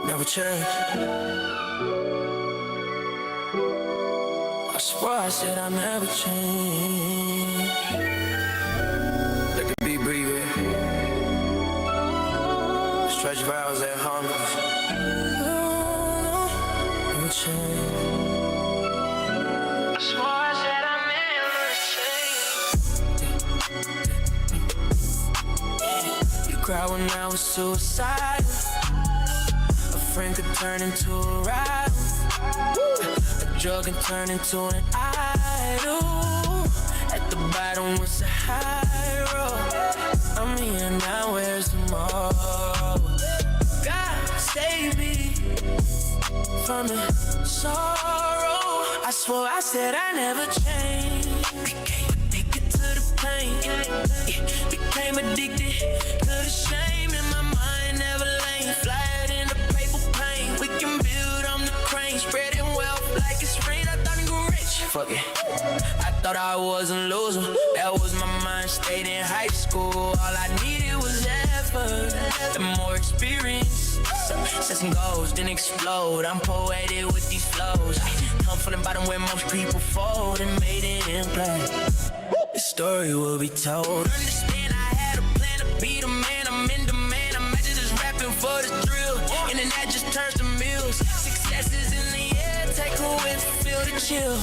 Never change. I swear I said I never change. Let the beat breathe in. Stretch vows at hunger. Never change. I swear I said I never change. You cried when I was suicidal. A friend could turn into a rival. A drug can turn into an idol. At the bottom was a high road. I'm here now, where's tomorrow? God save me from the sorrow. I swore I said I never changed. Became addicted to the pain. Became addicted to the shame in my mind. Never lane, fly it in the paper plane. We can build on the crane, spreading wealth like it's rain. I thought I grew rich. Fuck it. I thought I was a loser. That was my mind state in high school. All I needed was effort and more experience. Set some goals, then explode. I'm poetic with these flows. Come from the bottom where most people fold and made it in play. The story will be told. Understand I had a plan to be the man. I'm in demand. I'm just rapping for the thrill. And then that just turns to meals. Success is in the air. Take a whiff, feel the chill.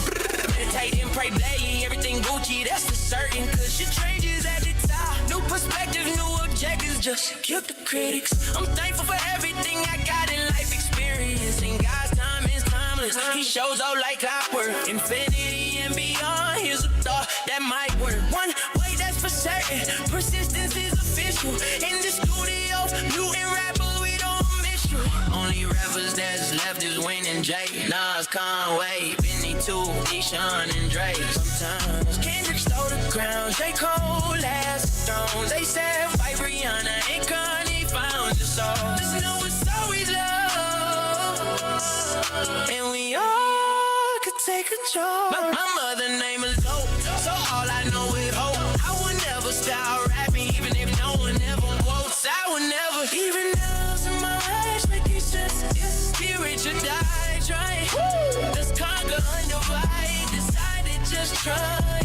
Meditate and pray daily. Everything Gucci, that's for certain. Cause your changes at the top. New perspective, new objectives. Just kill the critics. I'm thankful for everything I got in life experience. And God's time is timeless. He shows up like clockwork. Infinity and beyond. Here's a thought that might work. One way that's for certain. Persistence is official. In the studio, mutant rapper, we don't miss you. Only rappers that's left is Wayne and Jay. Nas, Conway, Benny, Too, Deshaun, and Drake. Sometimes Kendrick stole the crown. J. Cole has the throne. They said fight Rihanna and Kanye found your soul. Just know it's always love. And we all could take control. My mother name is Hope, so all I know is hope. I would never stop rapping, even if no one ever quotes. I would never even nails in my eyes make you sense. Spirit should die trying. Let's conquer undivide. Decided just try.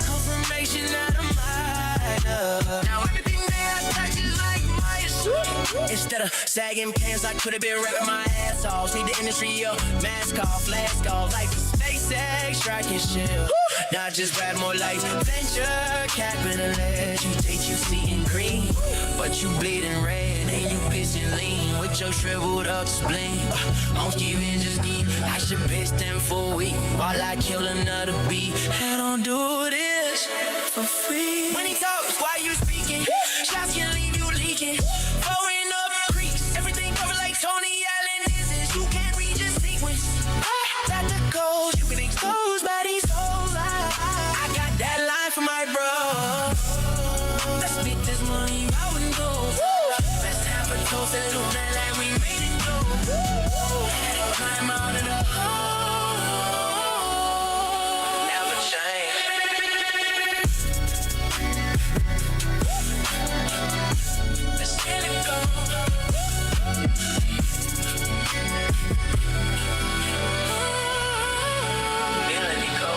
Confirmation out of my love. Now everything that I touch is like my suit. Instead of sagging pants, I could have been rapping my ass off. See the industry up, mask off, flask off, like SpaceX, striking ship. Not just rap more like venture capitalist. You take you see in green, but you bleeding red, and you pissing lean with your shriveled up spleen. Most giving just give. I should bitch them for a week while I kill another beat. I don't do this for free. Money talks while you speaking. Shots can leave you leaking. Pouring up creeks. Everything covered like Tony Allen. This is you can't read your sequence. Got the code. You can expose by these souls. I got that line for my bro. Let's split this money out and go. Let's have a toast and do that like we made it go. Had to climb out of the hole. Never change. Let's let it go. BILLINICO.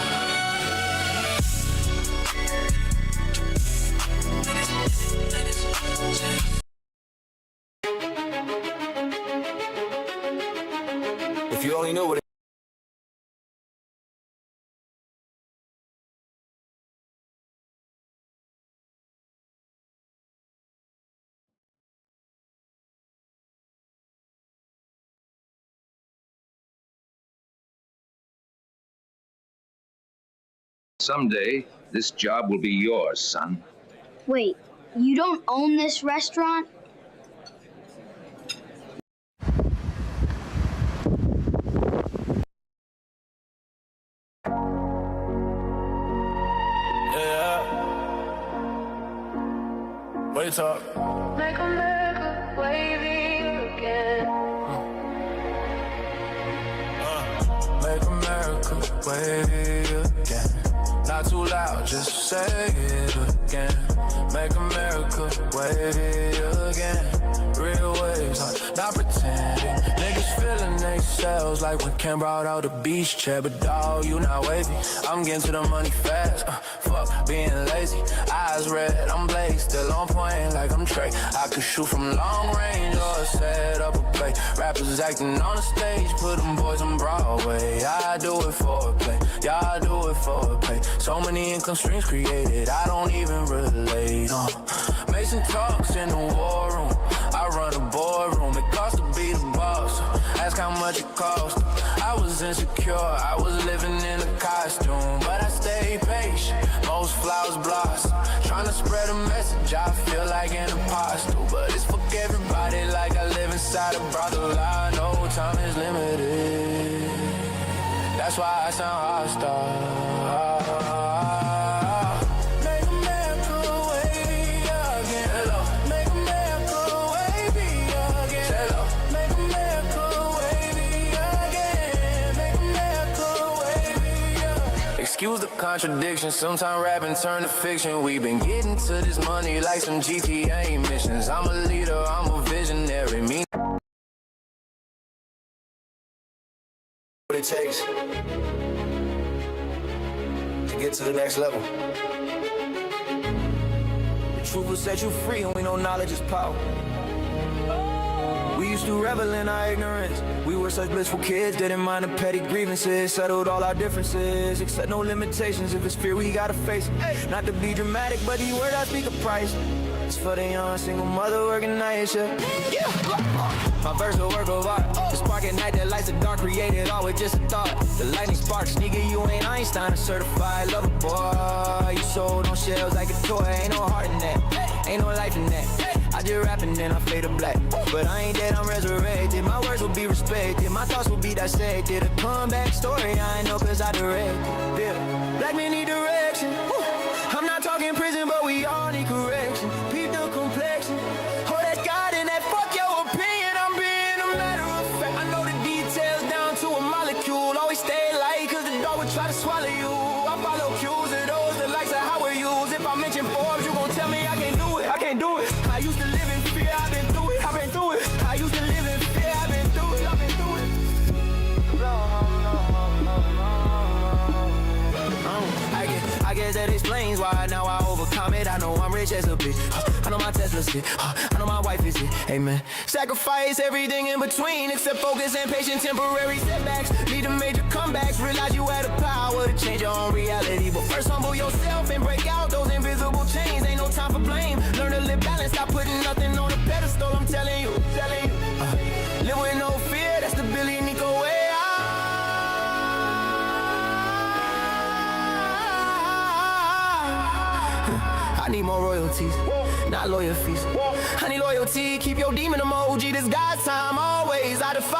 If you only knew what Someday, this job will be yours, son. Wait, you don't own this restaurant? Yeah. What you talk? Make America wavy again. Make America wave again. Not too loud, just say it again. Make America wave it again. Real waves, not pretending. Niggas feeling themselves like when Ken brought out the beach chair. But dawg, you not wavy. I'm getting to the money fast. Fuck being lazy. Eyes red, I'm blazed. Still on point like I'm Trey. I could shoot from long range or set up a play. Rappers acting on the stage, put them boys on Broadway. I do it for a play. Y'all do it for a pay. So many income streams created, I don't even relate. Mason talks in the war room. I run a boardroom. It costs to be the boss. Ask how much it cost. I was insecure. I was living in a costume, but I stayed patient. Most flowers blossom. Trying to spread a message. I feel like an apostle, but it's for everybody. Like I live inside a brothel. I know time is limited. That's why I sound hostile. Make America wave again. Hello. Make America wave again. Hello. Make America wave again. Make America wave again. Excuse the contradiction. Sometimes rapping turn to fiction. We been getting to this money like some GTA missions. I'm a leader. I'm a visionary. Me. What it takes to get to the next level. The truth will set you free, and we know knowledge is power. We used to revel in our ignorance. We were such blissful kids, didn't mind the petty grievances. Settled all our differences, accept no limitations. If it's fear, we gotta face it. Not to be dramatic, but the word I speak a price. It's for the young single mother working night shift. Yeah. My verse a work of art. The spark at night that lights the dark, created all with just a thought. The lightning sparks, nigga, you ain't Einstein, a certified lover boy. You sold on shelves like a toy, ain't no heart in that, ain't no life in that. I just rap and then I fade to black. But I ain't dead, I'm resurrected. My words will be respected, my thoughts will be dissected. A comeback story, I know cause I directed. Yeah. Black men need direction. I'm not talking prison, but we all need correction. Peep the complexion. Oh, that's God and that fuck your opinion. I'm being a matter of fact. I know the details down to a molecule. Always stay light, cause the dog would try to swallow you. I follow cues of those that likes of how we use. If I mention Forbes, you gon' tell me I can't do it. I can't do it. I used to live in fear, I've been through it. I've been through it. I used to live in fear, I've been through it. I've been through it. I guess that explains why now I overcome it. I know I'm rich as a bitch. I know my Tesla's shit. I know my wife is it. Amen. Sacrifice everything in between except focus and patience. Temporary setbacks lead to major comebacks. Realize you had the power to change your own reality. But first humble yourself and break out those invisible chains. Ain't no time for blame. Learn to live balanced. Stop putting nothing on a pedestal. I'm telling you. Live with no fear. That's the BILLINICO way. I need more royalties, not lawyer fees. I need loyalty, keep your demon emoji. This God's time, always. I defy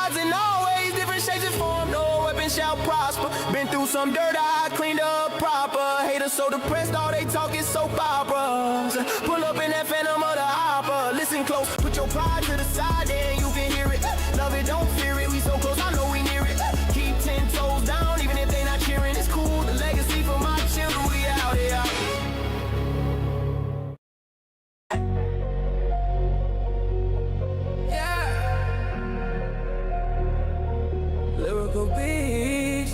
odds and always. Different shapes and form, no weapon shall prosper. Been through some dirt, I cleaned up proper. Haters so depressed, all they talk is soap operas. Pull up in that phantom of the opera. Listen close, put your pride to the side, then you can hear it. Love it, don't fear it, we so close, I know we near it. Keep 10 toes down, even if they not cheering. It's cool, the legacy for my children, we out here. Lyrical beats.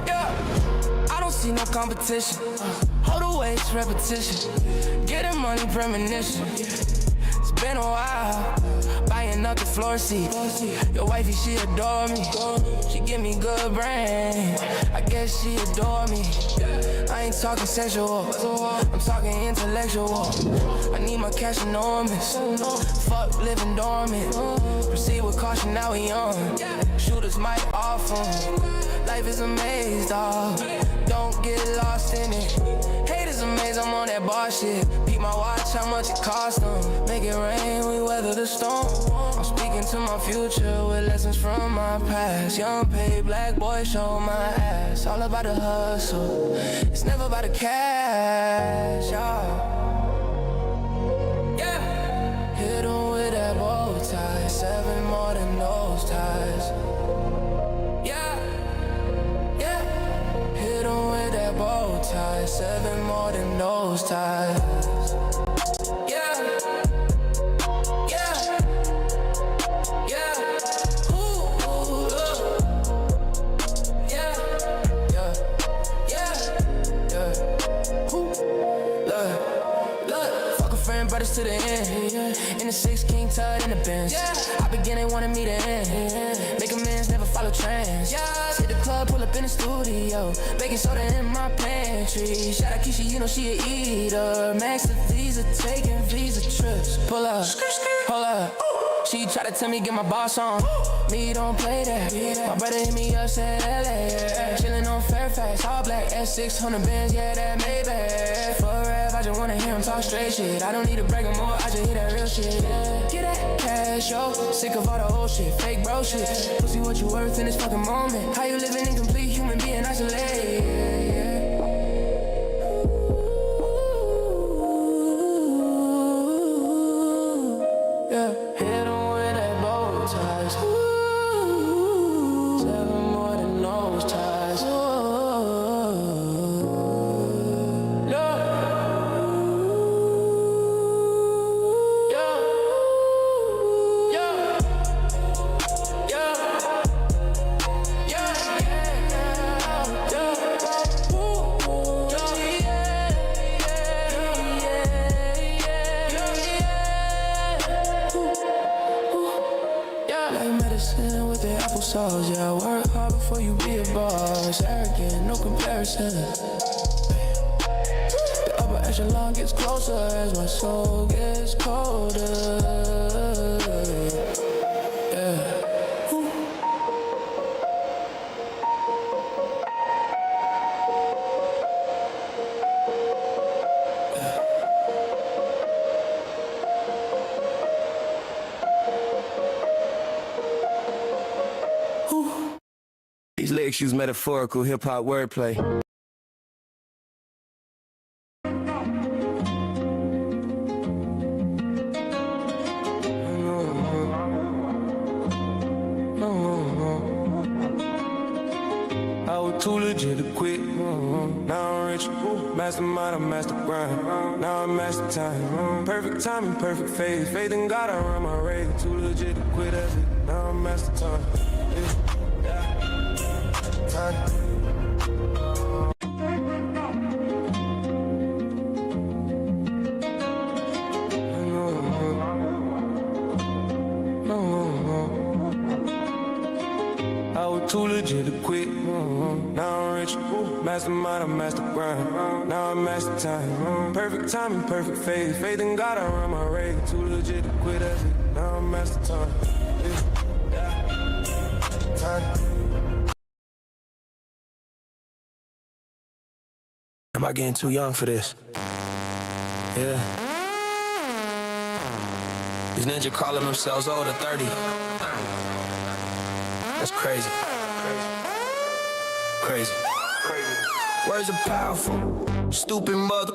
Yeah, I don't see no competition. Hold the waist, repetition. Getting money, premonition. It's been a while. Buying up the floor seat. Your wifey, she adore me. She give me good brain. I guess she adore me. I ain't talking sexual, I'm talking intellectual. I need my cash enormous. Fuck living dormant. Proceed with caution, now we on. Shooters might off 'em. Life is a maze, dawg. Don't get lost in it. Haters amaze, I'm on that bar shit. Peep my watch, how much it cost them. Make it rain, we weather the storm. I'm speaking to my future with lessons from my past. Young paid black boy, show my ass. All about the hustle, it's never about the cash, y'all. Yeah, hit 'em with that bow tie. 7 more nose ties. Yeah, yeah, yeah. Ooh, yeah, yeah, yeah, yeah. Ooh, look, fuck a friend, brothers to the end. In the 6 King Tut in the Benz. I beginning wanting me to end. Make amends, never follow trends. Hit the club, pull up in the studio. Baking soda in my pantry. Shout out Keisha, you know she a eater. Max the visa, taking visa trips. Pull up, hold up. She try to tell me get my boss on. Me don't play that. My brother hit me up, said LA. Chillin' on Fairfax, all black S600 Benz, yeah, that Maybach. Forever, I just wanna hear him talk straight shit. I don't need to brag no more, I just hear that real shit. Get that cash, yo. Sick of all the old shit, fake bro shit. Pussy, what you worth in this fucking moment? How you living incomplete human being isolated? Yeah, hit him with that bow ties. Ooh, 7 more than nose ties. Ooh, yeah, yeah, yeah, yeah, yeah, yeah. Ooh, like medicine with the applesauce, yeah. Work hard before you be a boss. Arrogant, no comparison. The upper echelon gets closer as my soul gets colder. Yeah. These lyrics use metaphorical hip-hop wordplay. I was too legit to quit. Now I'm rich, mastermind, I'm master grind. Now I'm master time. Perfect timing, perfect phase. Faith in God, I run my race. Too legit to quit, that's it. Now I'm master time. I was too legit to quit. Now I'm rich, mastermind, I'm master grind. Now I'm master time. Perfect timing, perfect phase. Faith in God, I run my race. Too legit to quit, that's it. Now I'm master time. Am I getting too young for this? Yeah. These ninjas calling themselves older 30. That's crazy. Crazy. Words are powerful. Stupid mother.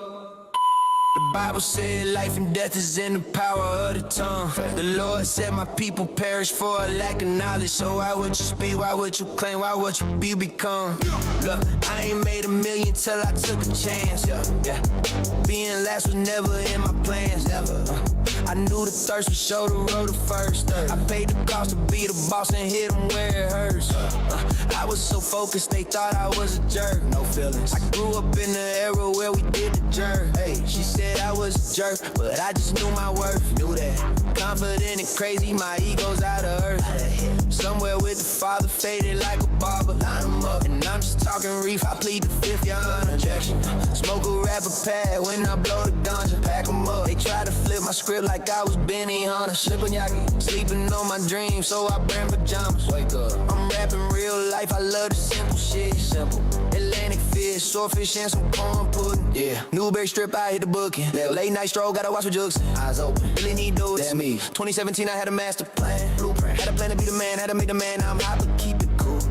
The Bible said life and death is in the power of the tongue. The Lord said my people perish for a lack of knowledge. So why would you speak? Why would you claim? Why would you become? Look, I ain't made a million till I took a chance. Yeah. Being last was never in my plans. Ever. I knew the thirst would show the road to first. I paid the cost to be the boss and hit them where it hurts. I was so focused, they thought I was a jerk. No feelings. I grew up in the era where we did the jerk. Hey, she said I was a jerk, but I just knew my worth. Knew that. Confident and crazy, my ego's out of earth. Somewhere with the Father, faded like a barber. Line 'em up, and I'm just talking reef. I plead the fifth, young injection. Smoke a rapper pad when I blow the ganja. Pack 'em up. They try to flip my script like I was Benny Hunter. Slippin' sleeping on my dreams, so I brand pajamas. Wake up. I'm rapping real life, I love the simple shit. Simple. Atlantic fish, swordfish, and some corn pudding. Yeah. Newberry strip, I hit the booking. Late night stroll, gotta watch with jokes. Eyes open. Really need those. That's me. 2017, I had a master plan. Blueprint. Had a plan to be the man, had to make the man. Now I'm hot, but keep it cool.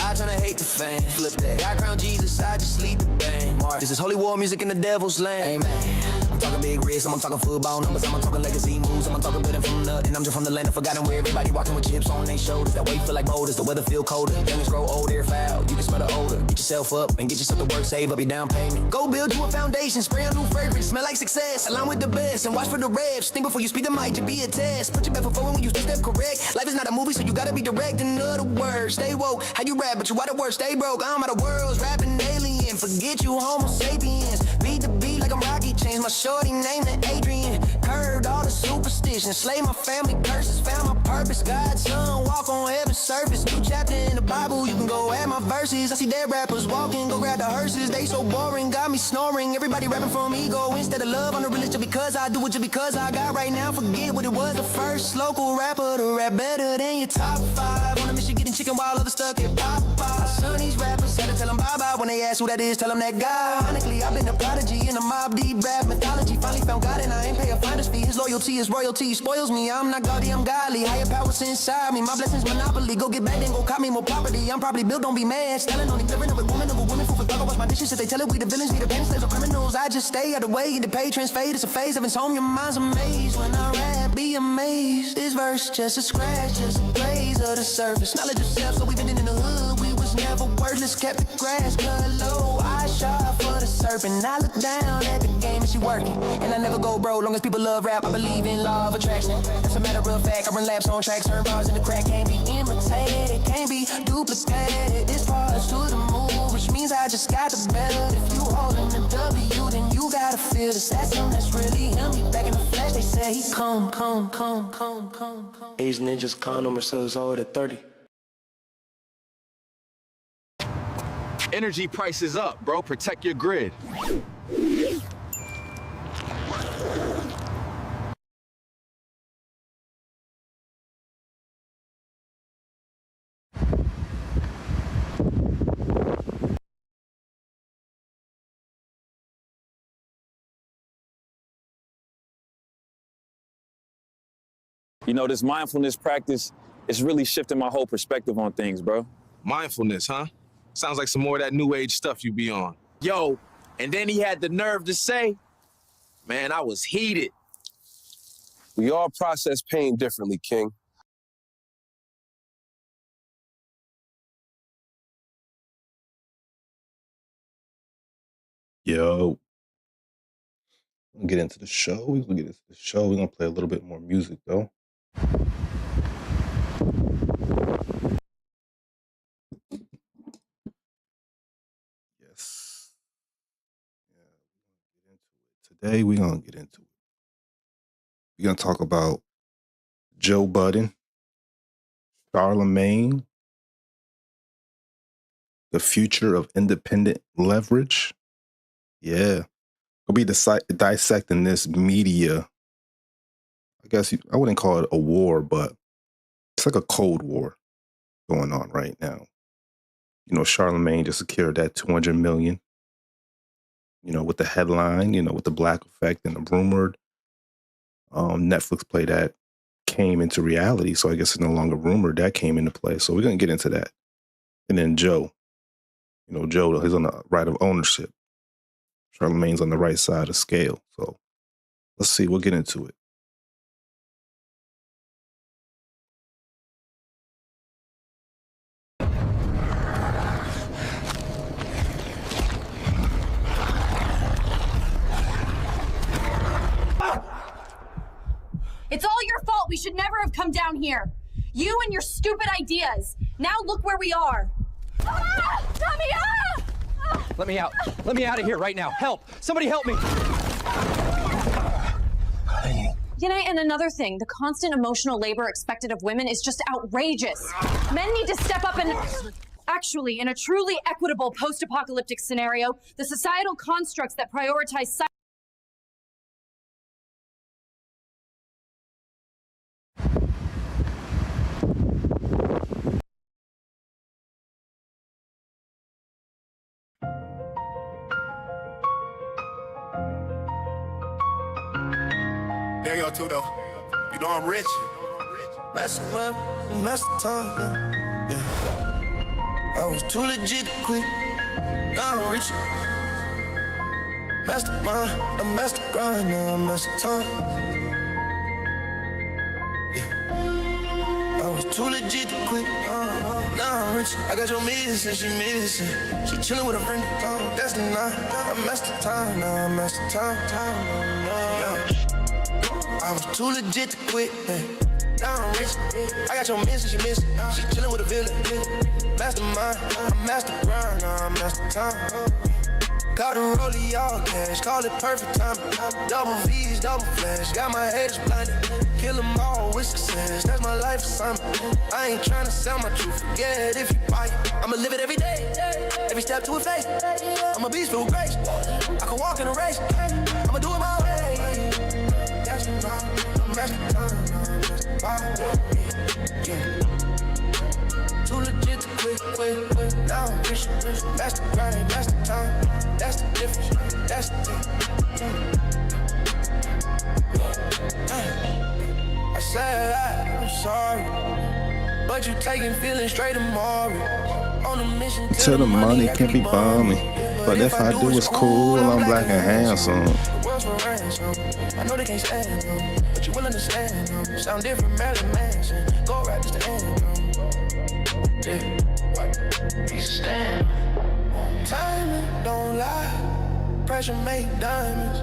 I tryna hate the fan. Flip that. God crown Jesus, I just lead the bang. This is holy war music in the devil's land. Amen. talking big rigs, I'm talking football numbers, I'm talking legacy moves, I'm talking building from nothing. I'm just from the land of forgotten where everybody walking with chips on their shoulders. That weight feel like boulders, the weather feel colder. Youngins grow old, air foul, you can smell the odor. Get yourself up and get yourself to work, save up your down payment. Go build you a foundation, spray a new fragrance, smell like success. Align with the best and watch for the reps. Think before you speak the mic, to be a test. Put your back foot forward when you step correct. Life is not a movie, so you gotta be direct. In other words, stay woke. How you rap, but you out of work, stay broke. I'm out of worlds, rapping alien. Forget you, Homo sapiens. Beat the beat like I'm Rocky. Change my shorty name to Adrian. Curved all the superstitions. Slay my family curses. Found my purpose. God's son, walk on heaven's surface. New chapter in the Bible, you can go add my verses. I see dead rappers walking, go grab the hearses. They so boring, got me snoring. Everybody rapping from ego instead of love. On the realist, just because I do it, just because I got right now. Forget what it was. The first local rapper to rap better than your top 5. On a mission getting chicken while others stuck at Popeye. Son, these rappers had to tell them bye-bye. When they ask who that is, tell them that guy. Ironically, I've been a prodigy in a mob deep rap mythology. Finally found God and I ain't pay a finder's fee. His loyalty is royalty, he spoils me. I'm not gaudy, I'm godly. Higher powers inside me. My blessings monopoly. Go get back, then go cop me more property. I'm probably built, don't be mad. Styling on living of a woman, food for thug. I wash my dishes if they tell it we the villains, we the pen slaves or criminals. I just stay out of the way, the pay transfade. It's a phase of its home, your mind's amazed. When I rap, be amazed. This verse just a scratch, just a glaze of the surface. Knowledge of self, so we been in the hood. We was never worthless, kept the grass cut low. I shot for the serpent. I look down at the game and she working. And I never go broke, long as people love rap. I believe in law of attraction. That's a matter of fact. I run laps on tracks, turn bars in the crack. Can't be imitated, it can't be duplicated. This part's to the move, which means I just got the better. If you holding the W, then you gotta feel this. That's him, that's really him. He back in the flesh, they say he come. Asian ninjas condom ourselves all at 30. Energy prices up, bro. Protect your grid. You know, this mindfulness practice is really shifting my whole perspective on things, bro. Mindfulness, huh? Sounds like some more of that new age stuff you be on. Yo, and then he had the nerve to say, man, I was heated. We all process pain differently, King. Yo, we're gonna get into the show. We're gonna play a little bit more music, though. Yes. Yeah, today we're gonna get into it. We're gonna talk about Joe Budden, Charlamagne, the future of independent leverage. Yeah. We'll be dissecting this media. I guess I wouldn't call it a war, but it's like a Cold War going on right now. You know, Charlamagne just secured that $200 million, you know, with the headline, you know, with the Black Effect and the rumored Netflix play that came into reality. So I guess it's no longer rumored, that came into play. So we're going to get into that. And then Joe, you know, Joe is on the right of ownership. Charlamagne's on the right side of the scale. So let's see, we'll get into it. It's all your fault. We should never have come down here. You and your stupid ideas. Now look where we are. Ah! Tommy, ah! Ah! Let me out. Let me out of here right now. Help. Somebody help me. And another thing, the constant emotional labor expected of women is just outrageous. Men need to step up and... Actually, in a truly equitable post-apocalyptic scenario, the societal constructs that prioritize... There you go, too, though. You know I'm rich. Mess up, mess the time, yeah. I was too legit to quit. Now I'm rich. Mastermind, a master grind, now I'm master time. I was too legit to quit. Now I'm rich. I got your missing, she missing. She chillin' with a friend. That's the night. I'm master time, now I'm master time. Yeah. I was too legit to quit. Now I'm rich. I got your missing, she missing. She chillin' with a villain. Mastermind, I'm master grind, now I'm master time. Caught the rollie all cash, call it perfect time. Double V's, double flash, got my haters blinded. Kill them all with success, that's my life assignment. I ain't tryna sell my truth, forget if you buy it. I'ma live it every day, every step to a face. I'm a beast filled with grace, I can walk in a race. I'ma do it my way. That's the time, that's the time, yeah. Too legit to quit. Now I'm rich. That's the grind, that's the time. That's the difference. That's the I said I'm sorry, but you taking feelings straight tomorrow. On a mission Till the money can't be balmy. But if I do, it's cool. I'm black and handsome. The world's for ransom. I know they can't stand them, but you will understand them. Sound different, Marilyn Manson. Go right to the end. Stand. Timing don't lie. Pressure make diamonds.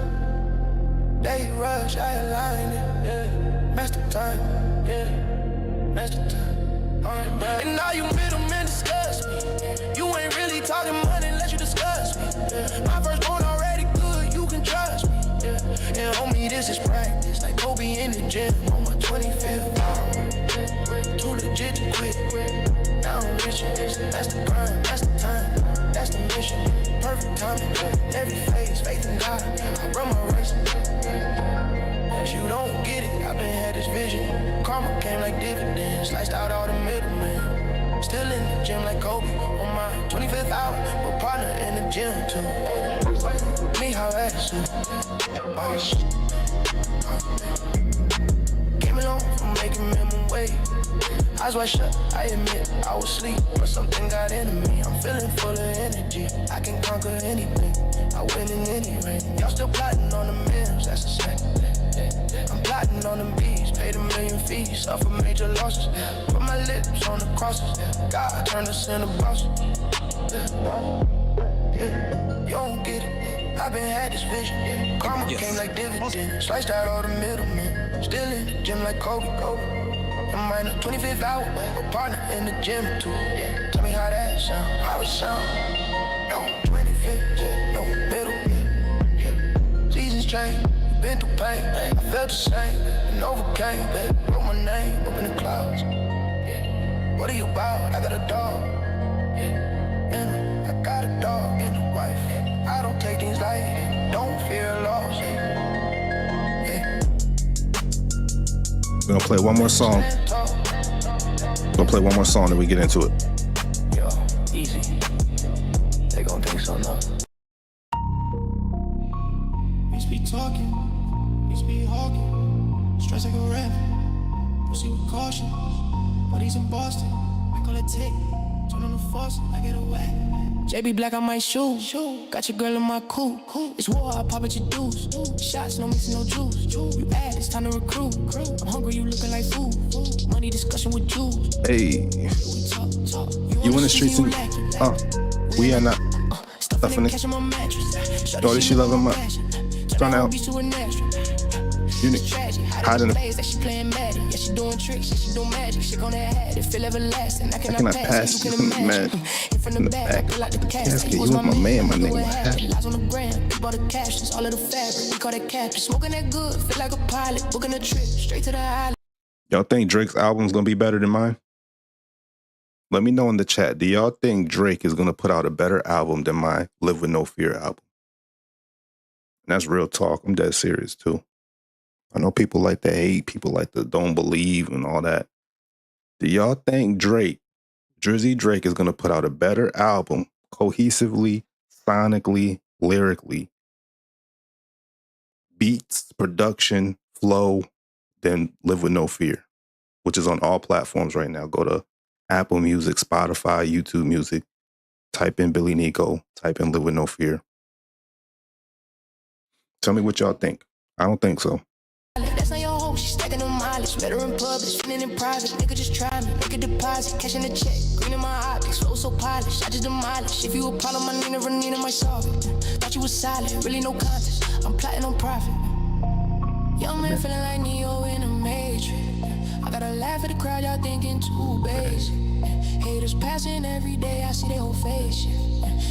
They rush, I align it. Yeah. Master time. Yeah. Master time. And now you middlemen discuss me. You ain't really talking money unless you discuss me. Yeah. My first born already good, you can trust me. Yeah. And homie, this is practice. Like Kobe in the gym on my 25th hour. Too legit to quit. Now I'm rich, that's the grind, that's the time, that's the mission. Perfect timing, every phase, faith and God. I run my race. If you don't get it, I've been had this vision. Karma came like dividends, sliced out all the middlemen. Still in the gym like Kobe on my 25th hour, but partner in the gym too. Me, how that's it. Came along from making minimum wage. Eyes wide shut, I admit I was asleep, but something got into me. I'm feeling full of energy, I can conquer anything. I win in any race. Y'all still plotting on the mills, that's a fact. I'm plotting on them beats, paid $1 million fees, suffer major losses. Put my lips on the crosses, God turned us into bosses. You don't get it, I've been had this vision. Karma came like dividends, sliced out all the middlemen. Still in the gym like Kobe. I'm in the 25th hour, a partner in the gym too. Yeah. Tell me how that sound, how it sound. No 25th, no middle. Yeah. Seasons change, been through pain. I felt the same and overcame. Wrote my name up in the clouds. Yeah. What are you about? I got a dog. Yeah. And I got a dog and a wife. Yeah. I don't take things light, don't fear loss. We're gonna play one more song. Then we get into it. Yo, easy. They gon' think so now. Bitch be talking, bitch be hawking. Stress like a rap, proceed with caution. But he's in Boston, I call it tick. Turn on the faucet, I get a whack. JB Black on my shoe. Got your girl in my coupe. It's war, I pop at your dudes. Shots, no mixing, no juice. You add, it's time to recruit. I'm hungry, you looking like food. Money discussion with Jews. Hey, you in the streets and we are not stuffing it. Shorty, she loving my turn out. Unique, hiding the. I cannot pass you from the mad in the back. Casket, you was my man, my name was happy. Y'all think Drake's album's gonna be better than mine? Let me know in the chat. Do y'all think Drake is gonna put out a better album than my Live With No Fear album? And that's real talk. I'm dead serious too. I know people like to hate, people like to don't believe and all that. Do y'all think Drake, Drizzy Drake, is gonna put out a better album cohesively, sonically, lyrically, beats, production, flow, than Live With No Fear, which is on all platforms right now? Go to Apple Music, Spotify, YouTube Music, type in BILLINICO, type in Live With No Fear. Tell me what y'all think. I don't think so. That's not your hoe, she's stacking them mileage. Better in public, spending in private. Nigga just try me, make a deposit, cashing a check. Green in my optics, flow so polished, I just demolish. If you a problem, I need a Nina might solve it. Thought you was solid, really no contest. I'm plotting on profit. Young man feeling like Neo in a Matrix. I gotta laugh at the crowd, y'all thinking too basic. Haters passing every day, I see their whole face.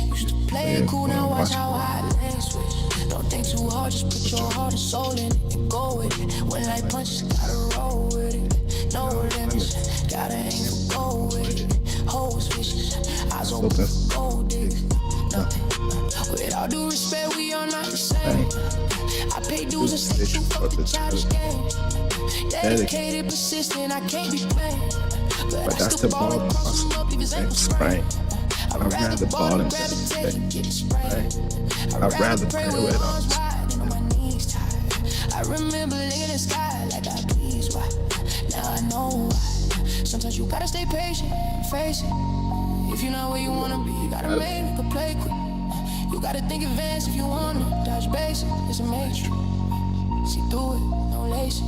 Used to play it cool, now watch how I lane switch. Don't think too hard, just put your heart and soul in it and go with it. When life punches, gotta roll with it. No limits, gotta aim for gold with it. Hoes vicious, eyes open for gold diggers. With all due respect, we are not the same. I pay dues and stay true, fuck the childish game. Dedicated, persistent, I can't be playing. But that's the ball, hustle up, leave his ankle sprained. I'd rather ball than gravitate and get it sprayed. I'd rather pray with arms wide and my knees tired. I remember looking in the sky like I please why. Now I know why. Sometimes you gotta stay patient and face it. If you're not where you wanna be, you gotta make a play quick. You gotta think advance if you wanna dodge basic. It's a matrix. See through it, no lacing.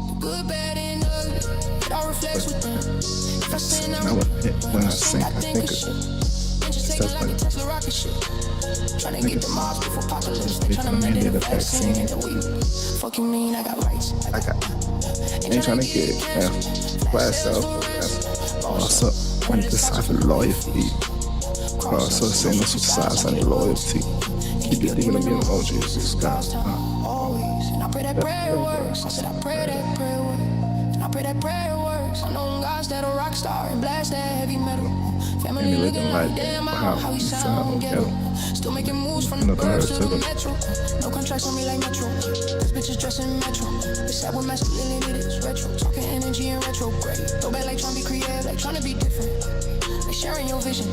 The good, bad, and ugly, it all reflects within. If I sin, when I sing, I think of shit. Trying to get the mobs before apocalypse. They trying to mandate a vaccine. And we fuck you mean I got rights. Ain't trying to get class out. Also, when the side for loyalty. Also, saying this with size on loyalty. Keep it even being emojis. This guy. Always. And I pray that prayer works. I said I pray that prayer works. And I pray that prayer works. I know guys that a rock star and blast that heavy metal. Family looking like damn how you sound ghetto. Still making moves from the burbs to the metro. No contracts on me like Metro. This bitch is dressing Metro. They said with masculinity it's retro. Talking energy and retrograde. Throw back like trying to be creative, like trying to be different. Like sharing your vision.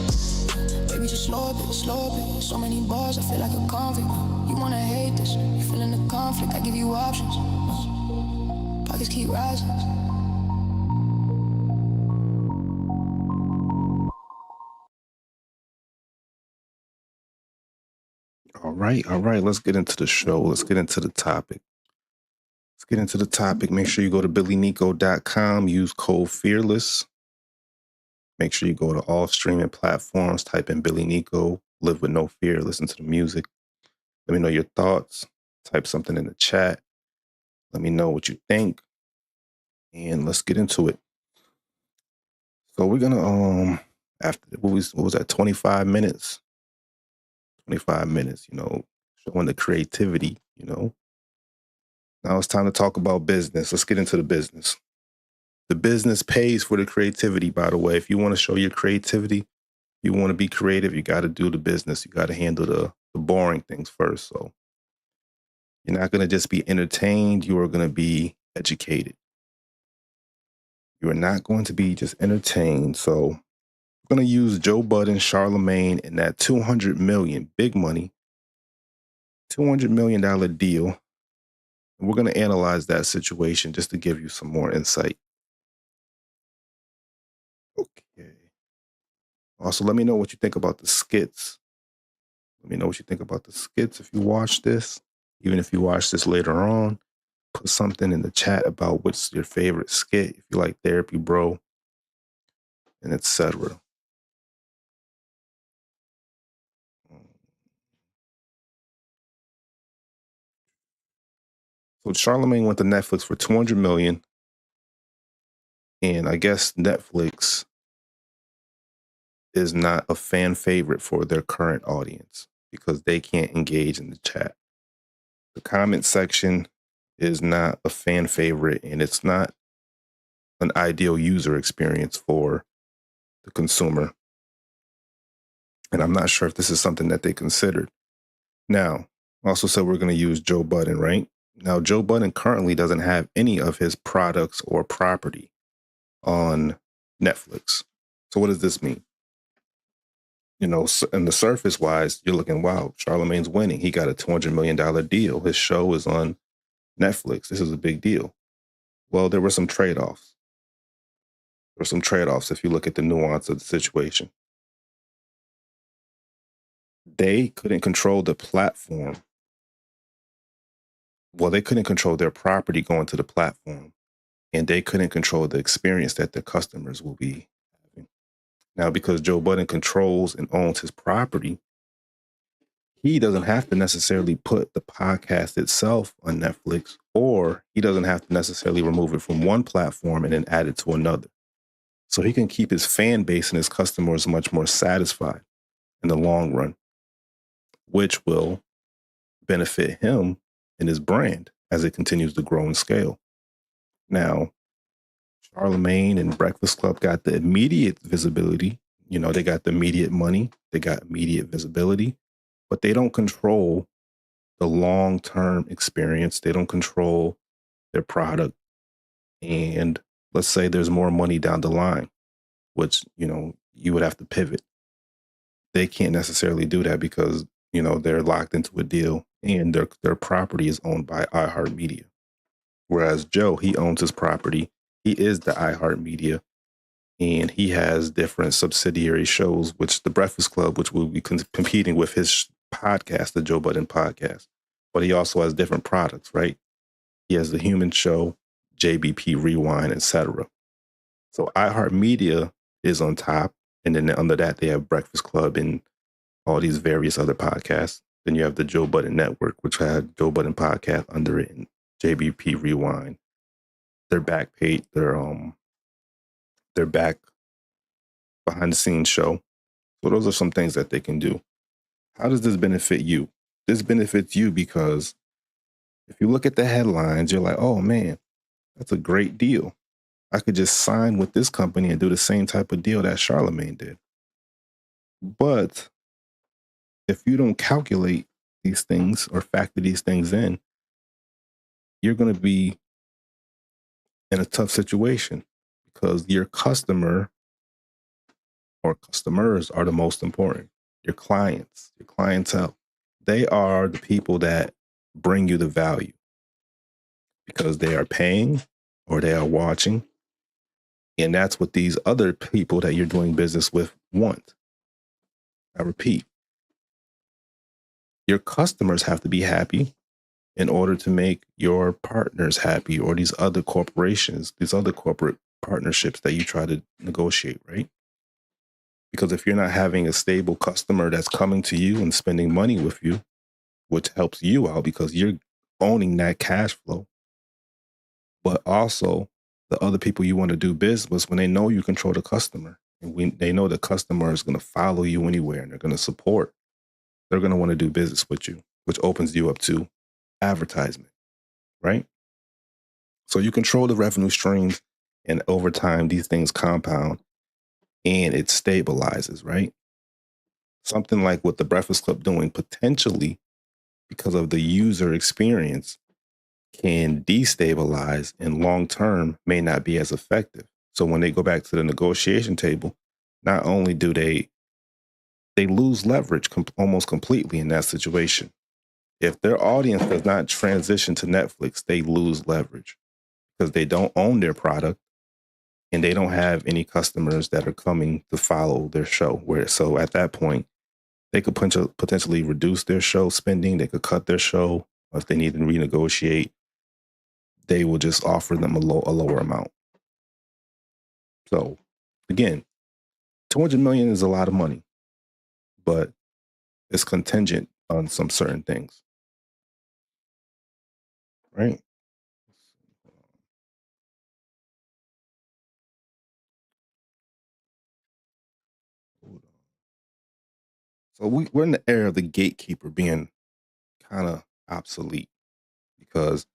Baby just slow a bit, slow a bit. So many bars, I feel like a convict. You wanna hate this, you feeling the conflict. I give you options. Pockets keep rising. All right. Let's get into the show. Let's get into the topic. Make sure you go to BILLINICO.com. Use code FEARLESS. Make sure you go to all streaming platforms. Type in Billy Nico. Live with no fear. Listen to the music. Let me know your thoughts. Type something in the chat. Let me know what you think. And let's get into it. So we're gonna after what was that 25 minutes? 25 minutes, showing the creativity, Now it's time to talk about business. Let's get into the business. The business pays for the creativity, by the way. If you want to show your creativity, you want to be creative, you got to do the business. You got to handle the boring things first. So you're not going to just be entertained. You are going to be educated. You are not going to be just entertained. So I'm going to use Joe Budden, Charlamagne, and that $200 million, big money, $200 million deal. And we're going to analyze that situation just to give you some more insight. Okay. Also, let me know what you think about the skits. Let me know what you think about the skits if you watch this. Even if you watch this later on, put something in the chat about what's your favorite skit, if you like Therapy Bro, and etc. So Charlamagne went to Netflix for $200 million. And I guess Netflix is not a fan favorite for their current audience because they can't engage in the chat. The comment section is not a fan favorite, and it's not an ideal user experience for the consumer. And I'm not sure if this is something that they considered. Now, I also said we're going to use Joe Budden, right? Now, Joe Budden currently doesn't have any of his products or property on Netflix. So what does this mean? In the surface wise, you're looking, wow, Charlamagne's winning. He got a $200 million deal. His show is on Netflix. This is a big deal. Well, there were some trade-offs. There were some trade-offs if you look at the nuance of the situation. They couldn't control the platform well, they couldn't control their property going to the platform, and they couldn't control the experience that their customers will be having. Now, because Joe Budden controls and owns his property, he doesn't have to necessarily put the podcast itself on Netflix, or he doesn't have to necessarily remove it from one platform and then add it to another. So he can keep his fan base and his customers much more satisfied in the long run, which will benefit him and his brand as it continues to grow and scale. Now, Charlamagne and Breakfast Club got the immediate visibility. You know, they got the immediate money. They got immediate visibility, but they don't control the long-term experience. They don't control their product. And let's say there's more money down the line, which, you know, you would have to pivot. They can't necessarily do that because, you know, they're locked into a deal and their property is owned by iHeartMedia. Whereas Joe, he owns his property. He is the iHeartMedia, and he has different subsidiary shows, which the Breakfast Club, which will be competing with his podcast, the Joe Budden podcast. But he also has different products, right? He has the Human Show, JBP Rewind, etc. So iHeartMedia is on top, and then under that they have Breakfast Club and all these various other podcasts. Then you have the Joe Budden Network, which had Joe Budden podcast under it, and JBP Rewind. Their back page, their back behind the scenes show. So those are some things that they can do. How does this benefit you? This benefits you because if you look at the headlines, you're like, oh man, that's a great deal. I could just sign with this company and do the same type of deal that Charlamagne did. But if you don't calculate these things or factor these things in, you're going to be in a tough situation because your customer or customers are the most important. Your clients, your clientele, they are the people that bring you the value because they are paying or they are watching. And that's what these other people that you're doing business with want. I repeat, your customers have to be happy in order to make your partners happy, or these other corporations, these other corporate partnerships that you try to negotiate, right? Because if you're not having a stable customer that's coming to you and spending money with you, which helps you out because you're owning that cash flow, but also the other people you want to do business with, when they know you control the customer and they know the customer is going to follow you anywhere and they're going to support, they're going to want to do business with you, which opens you up to advertisement, right? So you control the revenue streams, and over time, these things compound and it stabilizes, right? Something like what the Breakfast Club doing potentially, because of the user experience, can destabilize and long-term may not be as effective. So when they go back to the negotiation table, not only do they lose leverage almost completely in that situation. If their audience does not transition to Netflix, they lose leverage because they don't own their product and they don't have any customers that are coming to follow their show. So at that point, they could potentially reduce their show spending. They could cut their show. Or if they need to renegotiate, they will just offer them a lower amount. So again, $200 million is a lot of money, but it's contingent on some certain things. Right? So we're in the era of the gatekeeper being kind of obsolete because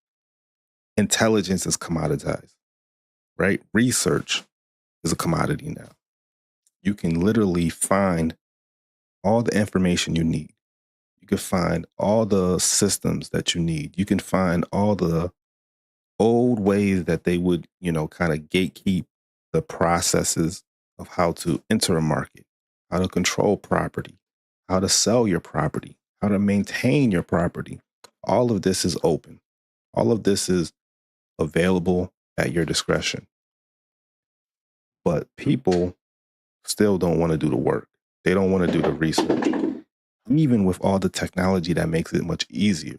intelligence is commoditized, right? Research is a commodity now. You can literally find all the information you need. You can find all the systems that you need. You can find all the old ways that they would, kind of gatekeep the processes of how to enter a market, how to control property, how to sell your property, how to maintain your property. All of this is open. All of this is available at your discretion. But people still don't want to do the work. They don't want to do the research. Even with all the technology that makes it much easier.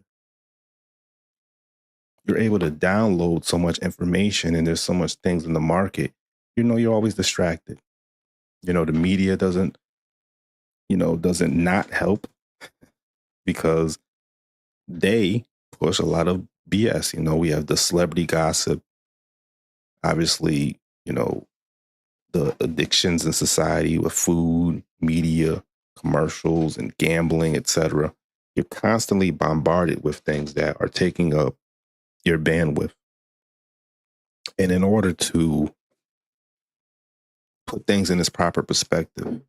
you're able to download so much information and there's so much things in the market, you're always distracted. The media doesn't not help because they push a lot of BS. We have the celebrity gossip, obviously, the addictions in society with food, media, commercials, and gambling, etc. You're constantly bombarded with things that are taking up your bandwidth. And in order to put things in its proper perspective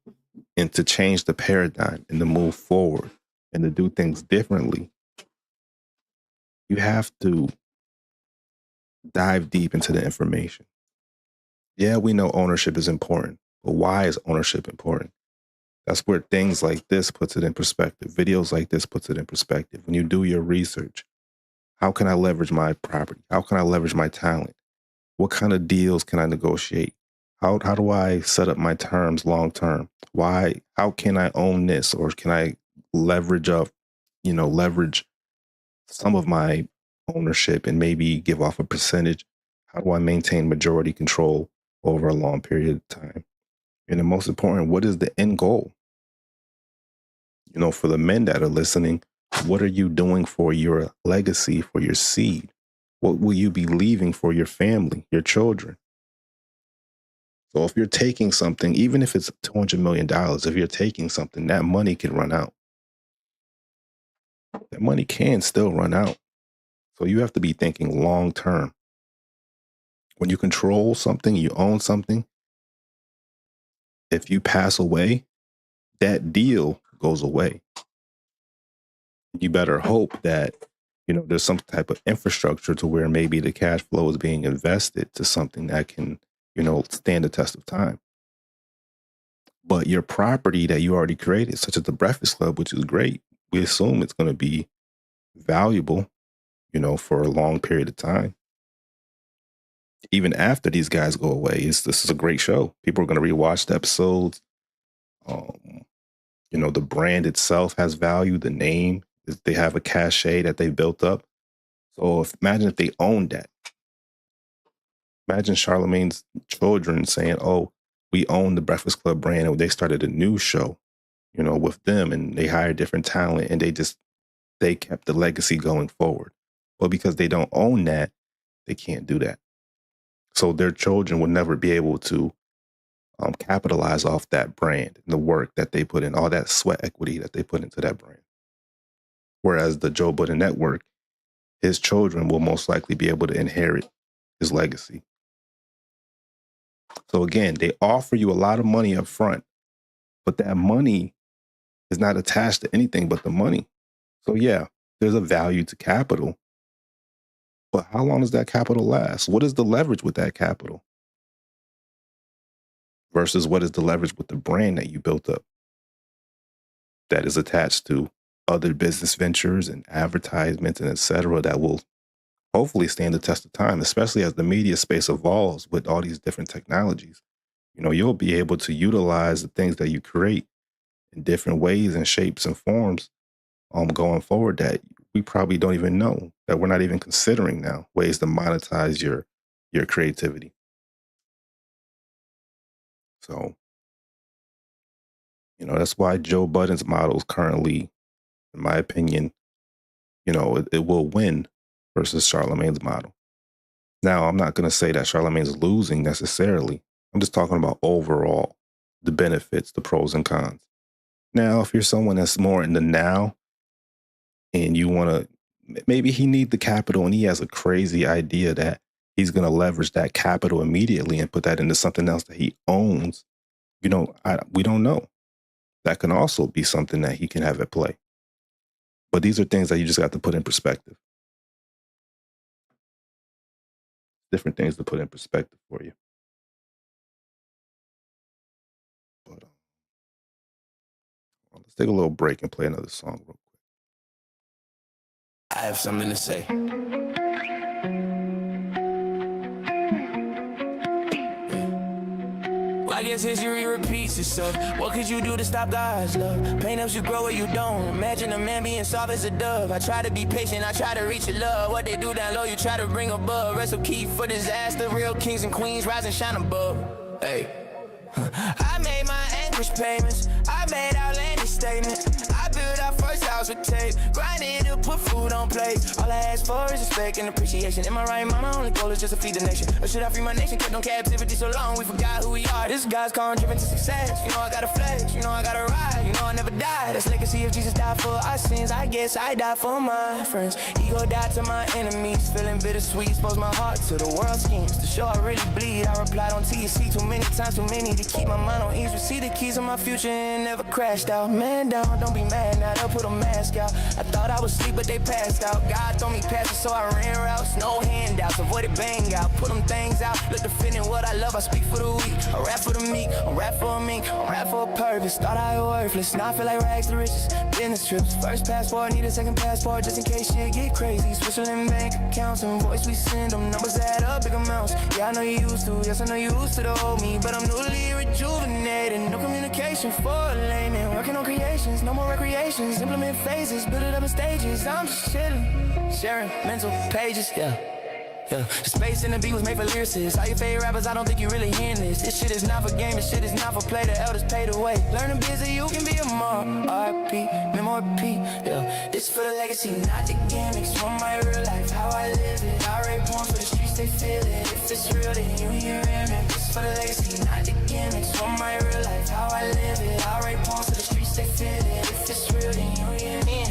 and to change the paradigm and to move forward and to do things differently, you have to dive deep into the information. Yeah, we know ownership is important, but why is ownership important? That's where things like this puts it in perspective. Videos like this puts it in perspective. When you do your research, how can I leverage my property? How can I leverage my talent? What kind of deals can I negotiate? How do I set up my terms long term? How can I own this? Or can I leverage some of my ownership and maybe give off a percentage? How do I maintain majority control over a long period of time? And the most important, what is the end goal? For the men that are listening, what are you doing for your legacy, for your seed? What will you be leaving for your family, your children? So if you're taking something, even if it's $200 million, if you're taking something, that money can run out. That money can still run out. So you have to be thinking long term. When you control something, you own something, if you pass away, that deal goes away. You better hope that, there's some type of infrastructure to where maybe the cash flow is being invested to something that can, stand the test of time. But your property that you already created, such as the Breakfast Club, which is great, we assume it's going to be valuable, for a long period of time. Even after these guys go away, this is a great show. People are going to rewatch the episodes. The brand itself has value. The name, they have a cachet that they built up. So imagine if they owned that. Imagine Charlamagne's children saying, "Oh, we own the Breakfast Club brand," and they started a new show, with them, and they hired different talent, and they kept the legacy going forward. But because they don't own that, they can't do that. So their children will never be able to capitalize off that brand and the work that they put in, all that sweat equity that they put into that brand. Whereas the Joe Budden Network, his children will most likely be able to inherit his legacy. So again, they offer you a lot of money up front, but that money is not attached to anything but the money. So yeah, there's a value to capital, but how long does that capital last? What is the leverage with that capital? Versus what is the leverage with the brand that you built up that is attached to other business ventures and advertisements and et cetera that will hopefully stand the test of time, especially as the media space evolves with all these different technologies. You'll be able to utilize the things that you create in different ways and shapes and forms going forward that we probably don't even know, that we're not even considering now, ways to monetize your creativity. So, that's why Joe Budden's model is currently, in my opinion, it will win versus Charlamagne's model. Now, I'm not going to say that Charlamagne's losing necessarily. I'm just talking about overall, the benefits, the pros and cons. Now, if you're someone that's more in the now and you want to, maybe he needs the capital and he has a crazy idea that he's going to leverage that capital immediately and put that into something else that he owns. We don't know. That can also be something that he can have at play. But these are things that you just got to put in perspective. Different things to put in perspective for you. But let's take a little break and play another song real quick. I have something to say. Why guess history repeats itself. What could you do to stop God's love? Pain helps you grow where you don't. Imagine a man being soft as a dove. I try to be patient, I try to reach your love. What they do down low, you try to bring above. Recipe for disaster, real kings and queens rise and shine above. Hey. I made my anguish payments. I made outlandish statements. I built our first house with tape. Grinded to put food on plates. All I ask for is respect and appreciation. Am I right, mama? Only goal is just to feed the nation. Or should I free my nation? Kept on captivity so long, we forgot who we are. This God's calling driven to success. You know I got a flex. You know I got a ride. You know I never die. That's legacy of Jesus died for our sins. I guess I died for my friends. Ego died to my enemies. Feeling bittersweet. Expose my heart to the world schemes. To show I really bleed. I replied on TSC too many times, too many to keep my mind on ease. Receive the keys of my future and never crashed out. Man down, don't be mad now, they'll put a mask out. I thought I was asleep, but they passed out. God told me pass it, so I ran routes. No handouts, avoided bang out. Put them things out, look to fit in what I love. I speak for the weak, I rap for the meek, I rap for a mink, I rap for a purpose. Thought I was worthless, now I feel like rags to riches. Business trips, first passport, need a second passport just in case shit get crazy. Switzerland bank accounts and voice we send them. Numbers add up, big amounts. Yeah, I know you used to, yes I know you used to the old me, but I'm newly rejuvenated. No communication for a layman. Working on creations, no more recreations. Implement phases, build it up in stages. I'm just chilling, sharing mental pages, yeah. The space in the beat was made for lyricists. All your favorite rappers, I don't think you really hearing this. This shit is not for game, this shit is not for play. The elders paid away. Learning busy, you can be a mom. R.I.P., memoir P, yeah. This for the legacy, not the gimmicks. From my real life, how I live it. I write poems for the streets, they feel it. If it's real, then you hear it. This for the legacy, not the gimmicks. From my real life, how I live it. I write poems for the streets, they feel it. If it's real, then you hear it.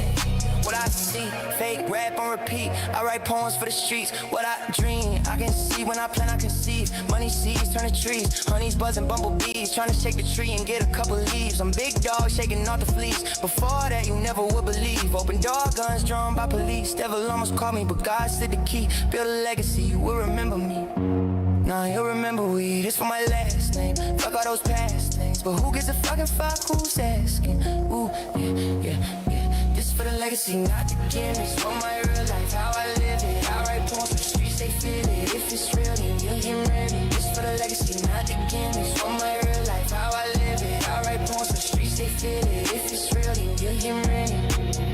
What I see, fake rap on repeat. I write poems for the streets. What I dream, I can see when I plan, I conceive. Money seeds turn to trees. Honey's buzzing, bumblebees trying to shake the tree and get a couple leaves. I'm big dog shaking off the fleece. Before that, you never would believe. Open door, guns drawn by police. Devil almost caught me, but God slid the key. Build a legacy, you will remember me. Nah, you'll remember we. This for my last name. Fuck all those past things, but who gives a fucking fuck? Who's asking? Ooh, yeah. For the legacy, not the gimmicks. For my real life, how I live it. I write poems for the streets, they feel it. If it's real, then you'll get ready. This for the legacy, not the gimmicks. For my real life, how I live it. I write poems for the streets, they feel it. If it's real, then you'll get ready.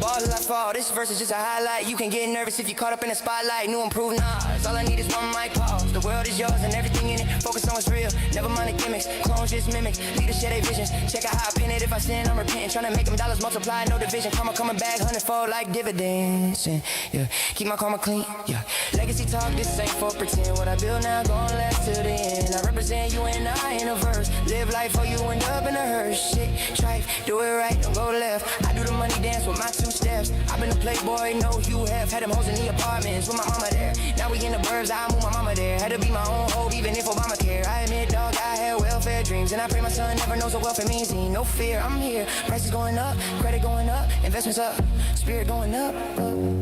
Balls as I fall, this verse is just a highlight. You can get nervous if you caught up in the spotlight. New improved knowledge, all I need is one mic pause. The world is yours and everything in it. Focus on what's real, never mind the gimmicks. Clones just mimics, leaders share their visions. Check out how I pin it, if I sin, I'm repenting. Trying to make them dollars multiply, no division. Karma coming back, 100-fold like dividends. And yeah, keep my karma clean, yeah. Legacy talk, this ain't for pretend. What I build now, gon' last till the end. I represent you and I in a verse. Live life or you end up in a hearse. Shit, trife, do it right, don't go left. I do the money dance with my 2 steps. I've been a playboy, no you have. Had them hoes in the apartments with my mama there. Now we in the burbs, I move my mama there. Had to be my own hoe, even if Obamacare. I admit, dog, I had welfare dreams. And I pray my son never knows what welfare means. He ain't no fear, I'm here. Prices going up, credit going up, investments up, spirit going up,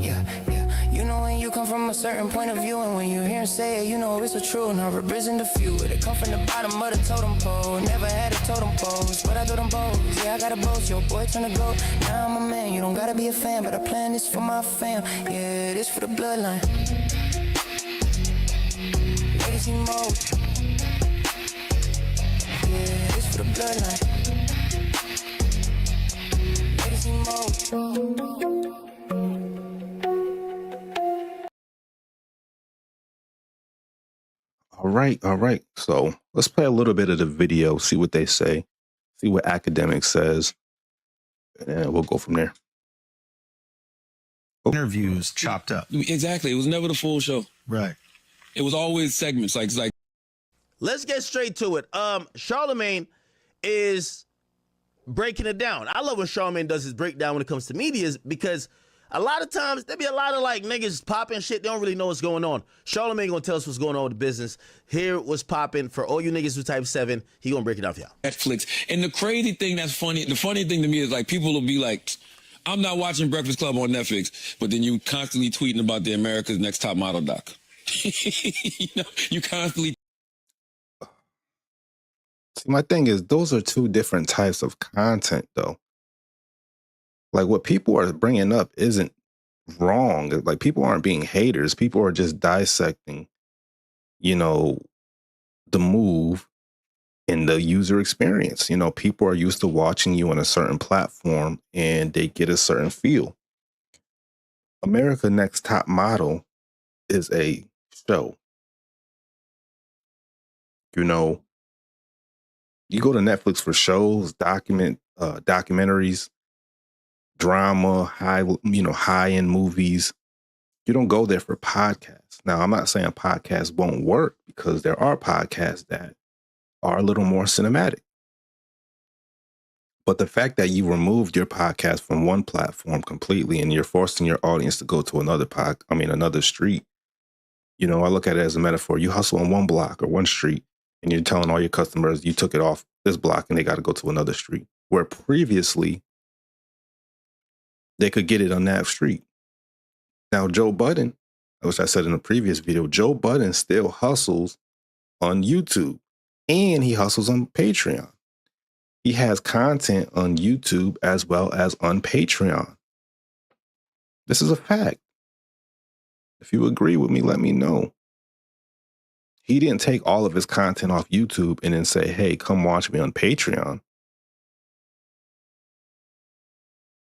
yeah. You know when you come from a certain point of view, and when you hear him say it, you know it's the truth. Now represent the few, they come from the bottom of the totem pole. Never had a totem pose, but I do them both. Yeah, I got a boast, your boy turn to goat. Now I'm a man, you don't gotta be a fan, but I plan this for my fam. Yeah, this for the bloodline. Legacy mode. Yeah, this for the bloodline. Legacy mode. All right. So let's play a little bit of the video, see what they say, see what academic says, and we'll go from there. Interviews chopped up. Exactly. It was never the full show. Right. It was always segments. Like. Let's get straight to it. Charlamagne is breaking it down. I love when Charlamagne does his breakdown when it comes to media, because a lot of times there be a lot of like niggas popping shit. They don't really know what's going on. Charlamagne gonna tell us what's going on with the business. Here what's popping for all you niggas who type 7. He gonna break it down for y'all. Netflix. And the crazy thing that's funny, the funny thing to me is like people will be like, I'm not watching Breakfast Club on Netflix, but then you constantly tweeting about the America's Next Top Model doc. You constantly. See, my thing is, those are 2 different types of content, though. Like, what people are bringing up isn't wrong. Like, people aren't being haters. People are just dissecting, the move in the user experience. You know, people are used to watching you on a certain platform and they get a certain feel. America Next Top Model is a show. You know, you go to Netflix for shows, documentaries, drama, high-end movies. You don't go there for podcasts. Now, I'm not saying podcasts won't work, because there are podcasts that are a little more cinematic. But the fact that you removed your podcast from one platform completely and you're forcing your audience to go to another street. You know, I look at it as a metaphor. You hustle on one block or one street and you're telling all your customers you took it off this block and they got to go to another street, where previously they could get it on that street. Now, Joe Budden, which I said in a previous video, Joe Budden still hustles on YouTube and he hustles on Patreon. He has content on YouTube as well as on Patreon. This is a fact. If you agree with me, let me know. He didn't take all of his content off YouTube and then say, hey, come watch me on Patreon.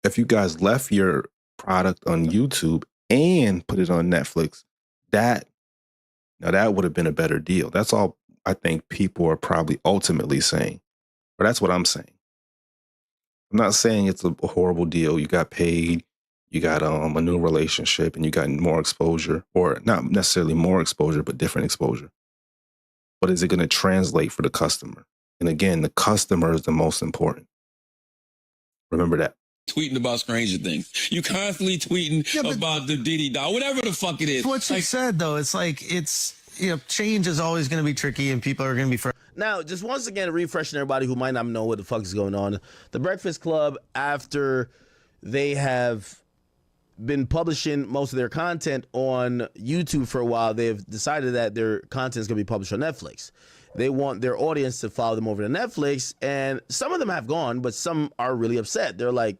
If you guys left your product on YouTube and put it on Netflix, that would have been a better deal. That's all I think people are probably ultimately saying. Or that's what I'm saying. I'm not saying it's a horrible deal. You got paid, you got a new relationship, and you got more exposure, or not necessarily more exposure, but different exposure. But is it going to translate for the customer? And again, the customer is the most important. Remember that. Tweeting about Stranger Things. You constantly tweeting about the Diddy doll, whatever the fuck it is. What she said, though, it's like, change is always going to be tricky and people are going to be... Now, just once again, refreshing everybody who might not know what the fuck is going on. The Breakfast Club, after they have been publishing most of their content on YouTube for a while, they've decided that their content is going to be published on Netflix. They want their audience to follow them over to Netflix, and some of them have gone, but some are really upset. They're like...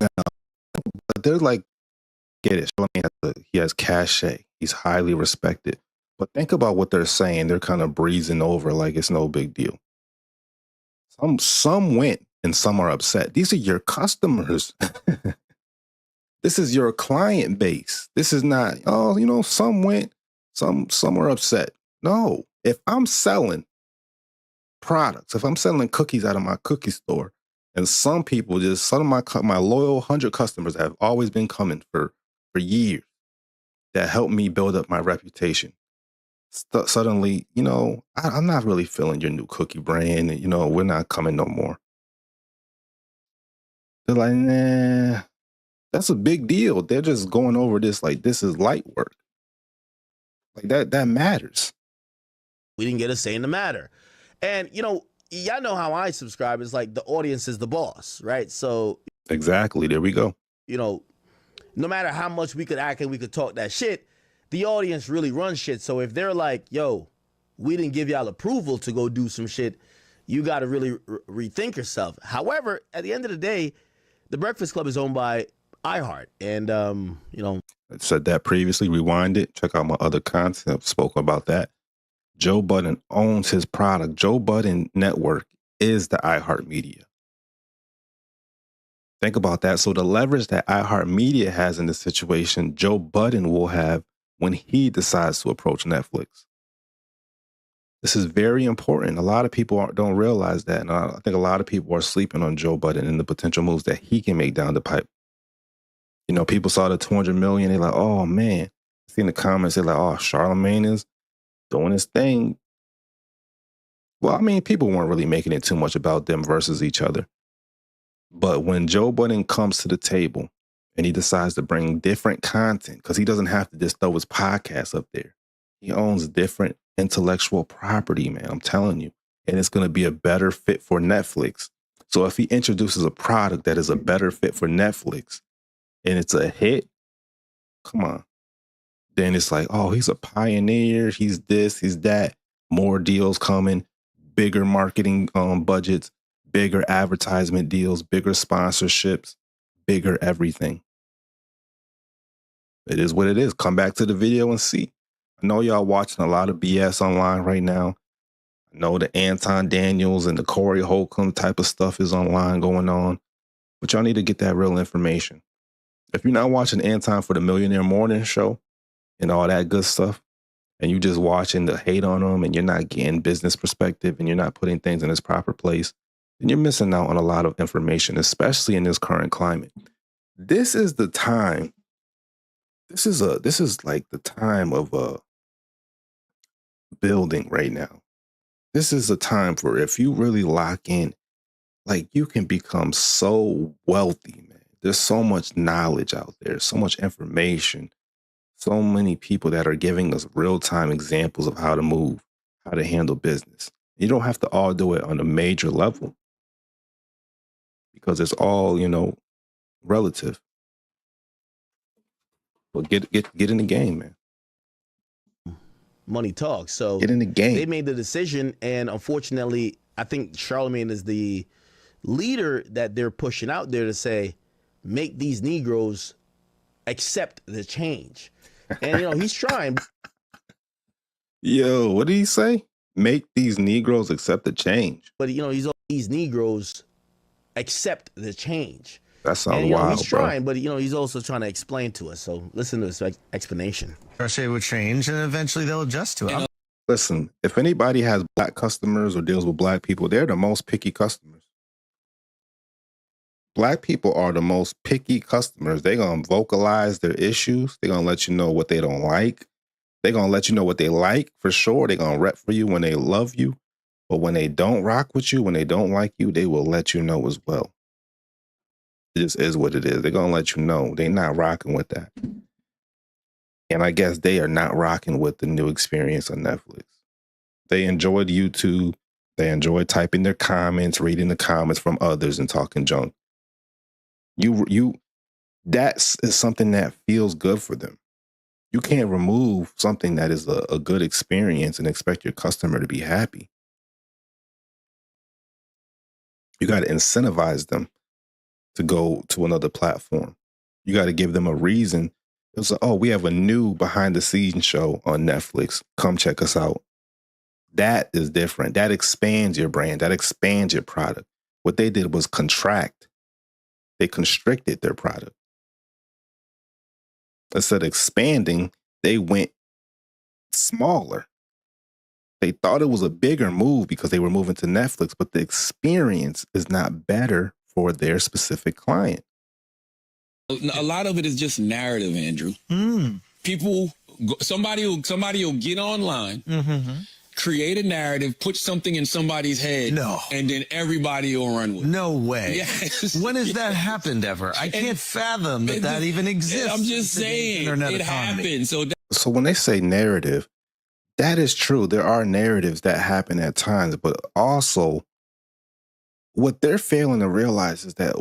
No, but they're like, get it, Charlamagne he has cachet. He's highly respected. But think about what they're saying. They're kind of breezing over like it's no big deal. Some went and some are upset. These are your customers. This is your client base. This is not, some went, some are upset. No, if I'm selling products, if I'm selling cookies out of my cookie store, and some people some of my loyal 100 customers that have always been coming for years, that helped me build up my reputation. Suddenly, I'm not really feeling your new cookie brand. We're not coming no more. They're like, nah, that's a big deal. They're just going over this like this is light work. Like that matters. We didn't get a say in the matter. And, y'all know how I subscribe. It's like the audience is the boss, right? So exactly. There we go. No matter how much we could act and we could talk that shit, the audience really runs shit. So if they're like, yo, we didn't give y'all approval to go do some shit, you got to really rethink yourself. However, at the end of the day, the Breakfast Club is owned by iHeart. And, I said that previously. Rewind it. Check out my other content. I've spoken about that. Joe Budden owns his product. Joe Budden Network is the iHeart Media. Think about that. So the leverage that iHeart Media has in this situation, Joe Budden will have when he decides to approach Netflix. This is very important. A lot of people don't realize that. And I think a lot of people are sleeping on Joe Budden and the potential moves that he can make down the pipe. People saw the 200 million. They're like, oh, man. See in the comments, they're like, oh, Charlamagne is doing his thing. Well, people weren't really making it too much about them versus each other. But when Joe Budden comes to the table and he decides to bring different content, because he doesn't have to just throw his podcast up there. He owns different intellectual property, man. I'm telling you. And it's going to be a better fit for Netflix. So if he introduces a product that is a better fit for Netflix and it's a hit, come on. Then it's like, oh, he's a pioneer. He's this, he's that. More deals coming, bigger marketing budgets, bigger advertisement deals, bigger sponsorships, bigger everything. It is what it is. Come back to the video and see. I know y'all watching a lot of BS online right now. I know the Anton Daniels and the Corey Holcomb type of stuff is online going on, but y'all need to get that real information. If you're not watching Anton for the Millionaire Morning Show and all that good stuff, and you just watching the hate on them and you're not getting business perspective and you're not putting things in its proper place, then you're missing out on a lot of information, especially in this current climate. This is the time. This is like the time of building right now. This is a time for, if you really lock in, like, you can become so wealthy, man. There's so much knowledge out there, so much information, so many people that are giving us real-time examples of how to move, how to handle business. You don't have to all do it on a major level because it's all, relative. But get in the game, man. Money talks. So get in the game. They made the decision, and unfortunately, I think Charlamagne is the leader that they're pushing out there to say, make these Negroes accept the change. And he's trying. Yo, what did he say? Make these Negroes accept the change. But these Negroes accept the change. That sounds wild, he's trying, but he's also trying to explain to us. So listen to his explanation. Frustrated with change, and eventually they'll adjust to it. Listen, if anybody has black customers or deals with black people, they're the most picky customers. Black people are the most picky customers. They're going to vocalize their issues. They're going to let you know what they don't like. They're going to let you know what they like for sure. They're going to rep for you when they love you. But when they don't rock with you, when they don't like you, they will let you know as well. It just is what it is. They're going to let you know they're not rocking with that. And I guess they are not rocking with the new experience on Netflix. They enjoyed YouTube. They enjoyed typing their comments, reading the comments from others and talking junk. That is something that feels good for them. You can't remove something that is a good experience and expect your customer to be happy. You got to incentivize them to go to another platform. You got to give them a reason. It's like, oh, we have a new behind the scenes show on Netflix. Come check us out. That is different. That expands your brand. That expands your product. What they did was contract. They constricted their product. Instead of expanding, they went smaller. They thought it was a bigger move because they were moving to Netflix, but the experience is not better for their specific client. A lot of it is just narrative, Andrew. People, somebody will get online, create a narrative, put something in somebody's head, and then everybody will run with it. No way. Yes. When has that happened ever? I can't fathom that even exists. I'm just saying, it happens. So when they say narrative, that is true. There are narratives that happen at times, but also what they're failing to realize is that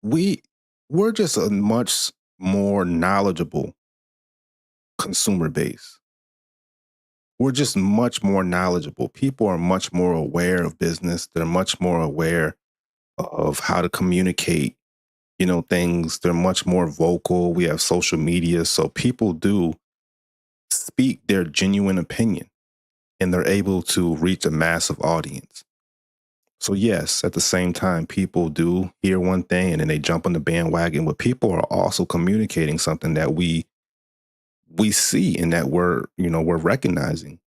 we're just a much more knowledgeable consumer base. We're just much more knowledgeable. People are much more aware of business. They're much more aware of how to communicate, things. They're much more vocal. We have social media. So people do speak their genuine opinion and they're able to reach a massive audience. So yes, at the same time, people do hear one thing and then they jump on the bandwagon, but people are also communicating something that we see and that we're recognizing.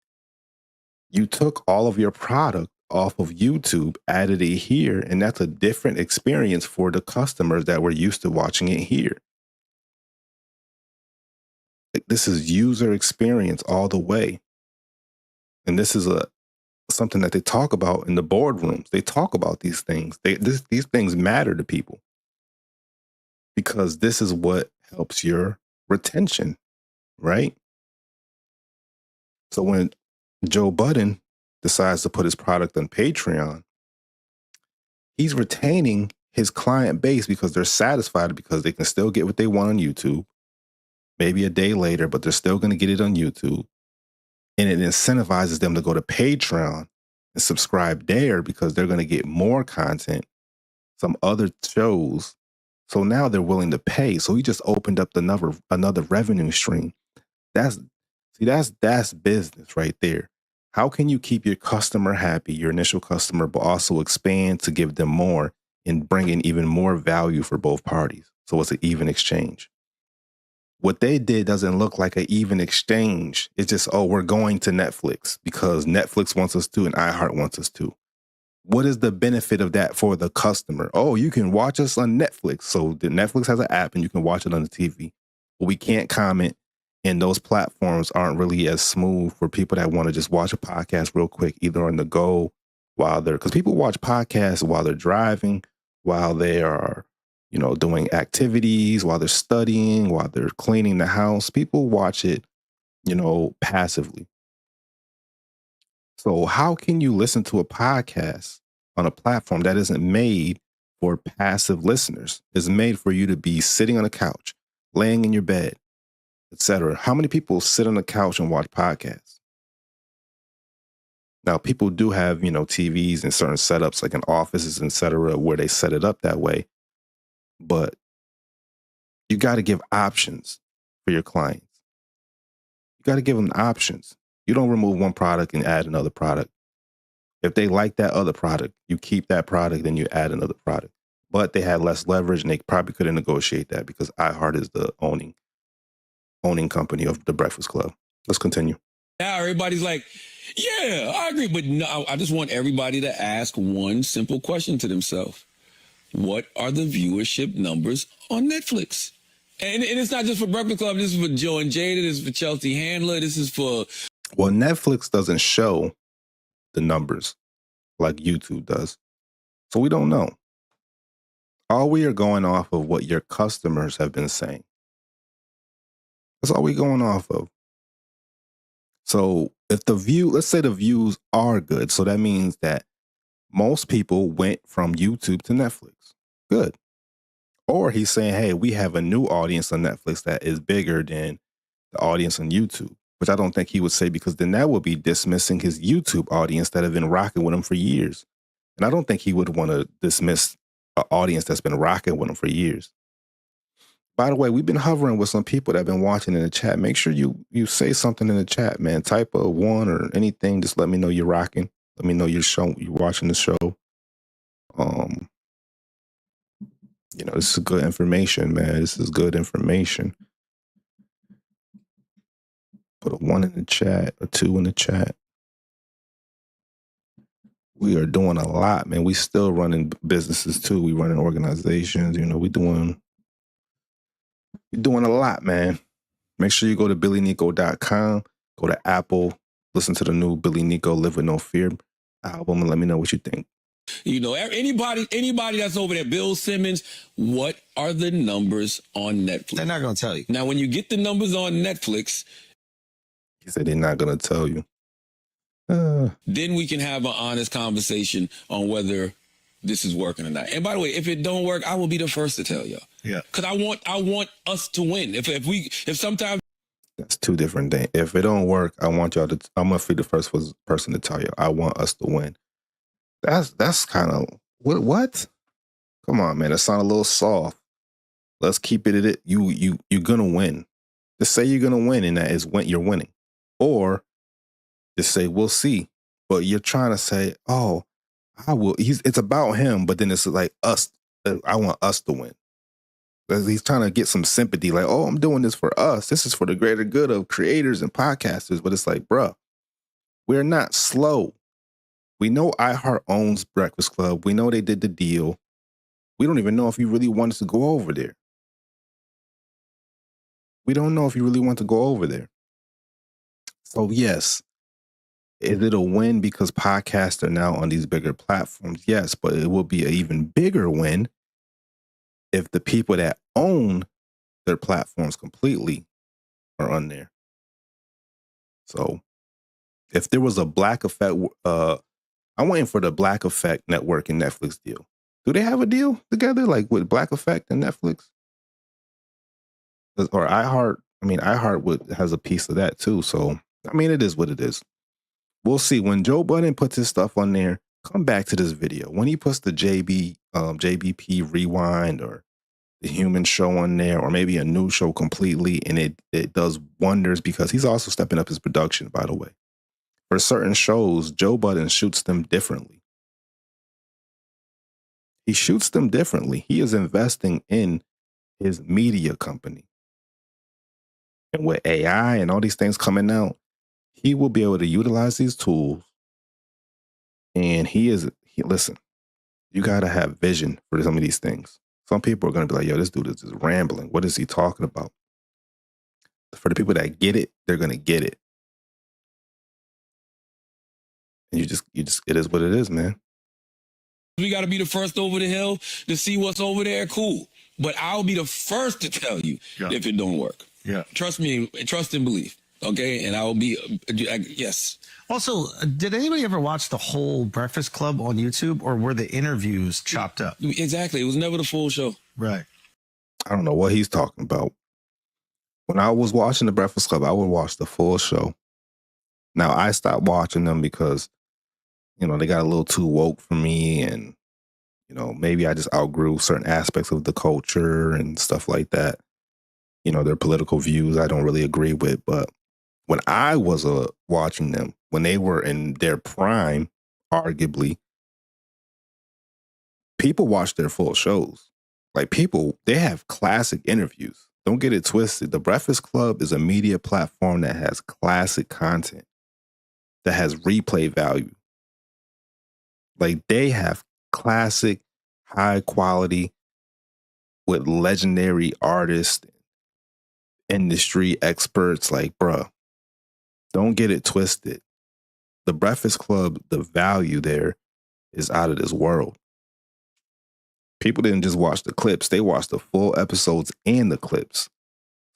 You took all of your product off of YouTube, added it here, and that's a different experience for the customers that were used to watching it here. This is user experience all the way. And this is something that they talk about in the boardrooms. They talk about these things. These things matter to people because this is what helps your retention, right? So when Joe Budden decides to put his product on Patreon, he's retaining his client base because they're satisfied because they can still get what they want on YouTube, maybe a day later, but they're still going to get it on YouTube. And it incentivizes them to go to Patreon and subscribe there because they're going to get more content, some other shows. So now they're willing to pay. So he just opened up another revenue stream. That's business right there. How can you keep your customer happy, your initial customer, but also expand to give them more and bring in even more value for both parties? So it's an even exchange. What they did doesn't look like an even exchange. It's just, oh, we're going to Netflix because Netflix wants us to and iHeart wants us to. What is the benefit of that for the customer? Oh, you can watch us on Netflix. So the Netflix has an app and you can watch it on the TV. But we can't comment, and those platforms aren't really as smooth for people that want to just watch a podcast real quick, either on the go while they're, because people watch podcasts while they're driving, while they are, you know, doing activities, while they're studying, while they're cleaning the house. People watch it, you know, passively. So how can you listen to a podcast on a platform that isn't made for passive listeners? It's made for you to be sitting on a couch, laying in your bed, etc. How many people sit on the couch and watch podcasts? Now, people do have, you know, TVs and certain setups like in offices, etc., where they set it up that way. But you got to give options for your clients. You got to give them options. You don't remove one product and add another product. If they like that other product, you keep that product, then you add another product. But they had less leverage and they probably couldn't negotiate that because iHeart is the owning company of the Breakfast Club. Let's continue. Now everybody's like, yeah, I agree. But no, I just want everybody to ask one simple question to themselves. What are the viewership numbers on Netflix? And it's not just for Breakfast Club. This is for Joe and Jada. This is for Chelsea Handler. This is for... Well, Netflix doesn't show the numbers like YouTube does. So we don't know. All we are going off of what your customers have been saying. That's all we're going off of. So if let's say the views are good. So that means that most people went from YouTube to Netflix. Good. Or he's saying, hey, we have a new audience on Netflix that is bigger than the audience on YouTube, which I don't think he would say, because then that would be dismissing his YouTube audience that have been rocking with him for years. And I don't think he would want to dismiss an audience that's been rocking with him for years. By the way, we've been hovering with some people that have been watching in the chat. Make sure you say something in the chat, man. Type a 1 or anything. Just let me know you're rocking. Let me know you're watching the show. You know, this is good information, man. This is good information. Put a 1 in the chat, a 2 in the chat. We are doing a lot, man. We still running businesses too. We running organizations. You know, we're doing a lot, man. Make sure you go to BILLINICO.com, go to Apple, listen to the new Billy Nico Live With No Fear album, and let me know what you think. You know, anybody that's over there, Bill Simmons, what are the numbers on Netflix? They're not going to tell you. Now, when you get the numbers on Netflix... He said they're not going to tell you. Then we can have an honest conversation on whether this is working or not. And by the way, if it don't work, I will be the first to tell y'all. Yeah. Because I want us to win. If sometimes... That's two different things. If it don't work, I'm going to be the first person to tell you, I want us to win. That's kind of, what? Come on, man. That sounds a little soft. Let's keep it at it. You're going to win. Just say you're going to win, and that is when you're winning. Or just say, we'll see. But you're trying to say, oh, I will. It's about him, but then it's like us. I want us to win. He's trying to get some sympathy, like, oh, I'm doing this for us. This is for the greater good of creators and podcasters. But it's like, bruh, we're not slow. We know iHeart owns Breakfast Club. We know they did the deal. We don't even know if you really want us to go over there. We don't know if you really want to go over there. So yes, is it a win because podcasts are now on these bigger platforms? Yes, but it will be an even bigger win if the people that own their platforms completely are on there. So if there was a Black Effect, I'm waiting for the Black Effect Network and Netflix deal. Do they have a deal together, like with Black Effect and Netflix? Or iHeart? I mean, iHeart has a piece of that too. So, I mean, it is what it is. We'll see. When Joe Budden puts his stuff on there, come back to this video. When he puts the JBP Rewind or the Human Show on there, or maybe a new show completely, and it does wonders, because he's also stepping up his production, by the way. For certain shows, Joe Budden shoots them differently. He shoots them differently. He is investing in his media company. And with AI and all these things coming out, he will be able to utilize these tools. And listen, you got to have vision for some of these things. Some people are going to be like, yo, this dude is just rambling. What is he talking about? For the people that get it, they're going to get it. And you just, it is what it is, man. We got to be the first over the hill to see what's over there. Cool. But I'll be the first to tell you if it don't work. Yeah. Trust me, trust and believe. Okay. And I will be, yes. Also, did anybody ever watch the whole Breakfast Club on YouTube, or were the interviews chopped up? Exactly. It was never the full show. Right. I don't know what he's talking about. When I was watching the Breakfast Club, I would watch the full show. Now, I stopped watching them because, you know, they got a little too woke for me, and, you know, maybe I just outgrew certain aspects of the culture and stuff like that. You know, their political views I don't really agree with. But when I was watching them, when they were in their prime, arguably, people watch their full shows. Like, people, they have classic interviews. Don't get it twisted. The Breakfast Club is a media platform that has classic content, that has replay value. Like, they have classic, high quality, with legendary artists, industry experts. Like, bruh, don't get it twisted. The Breakfast Club, the value there is out of this world. People didn't just watch the clips. They watched the full episodes and the clips.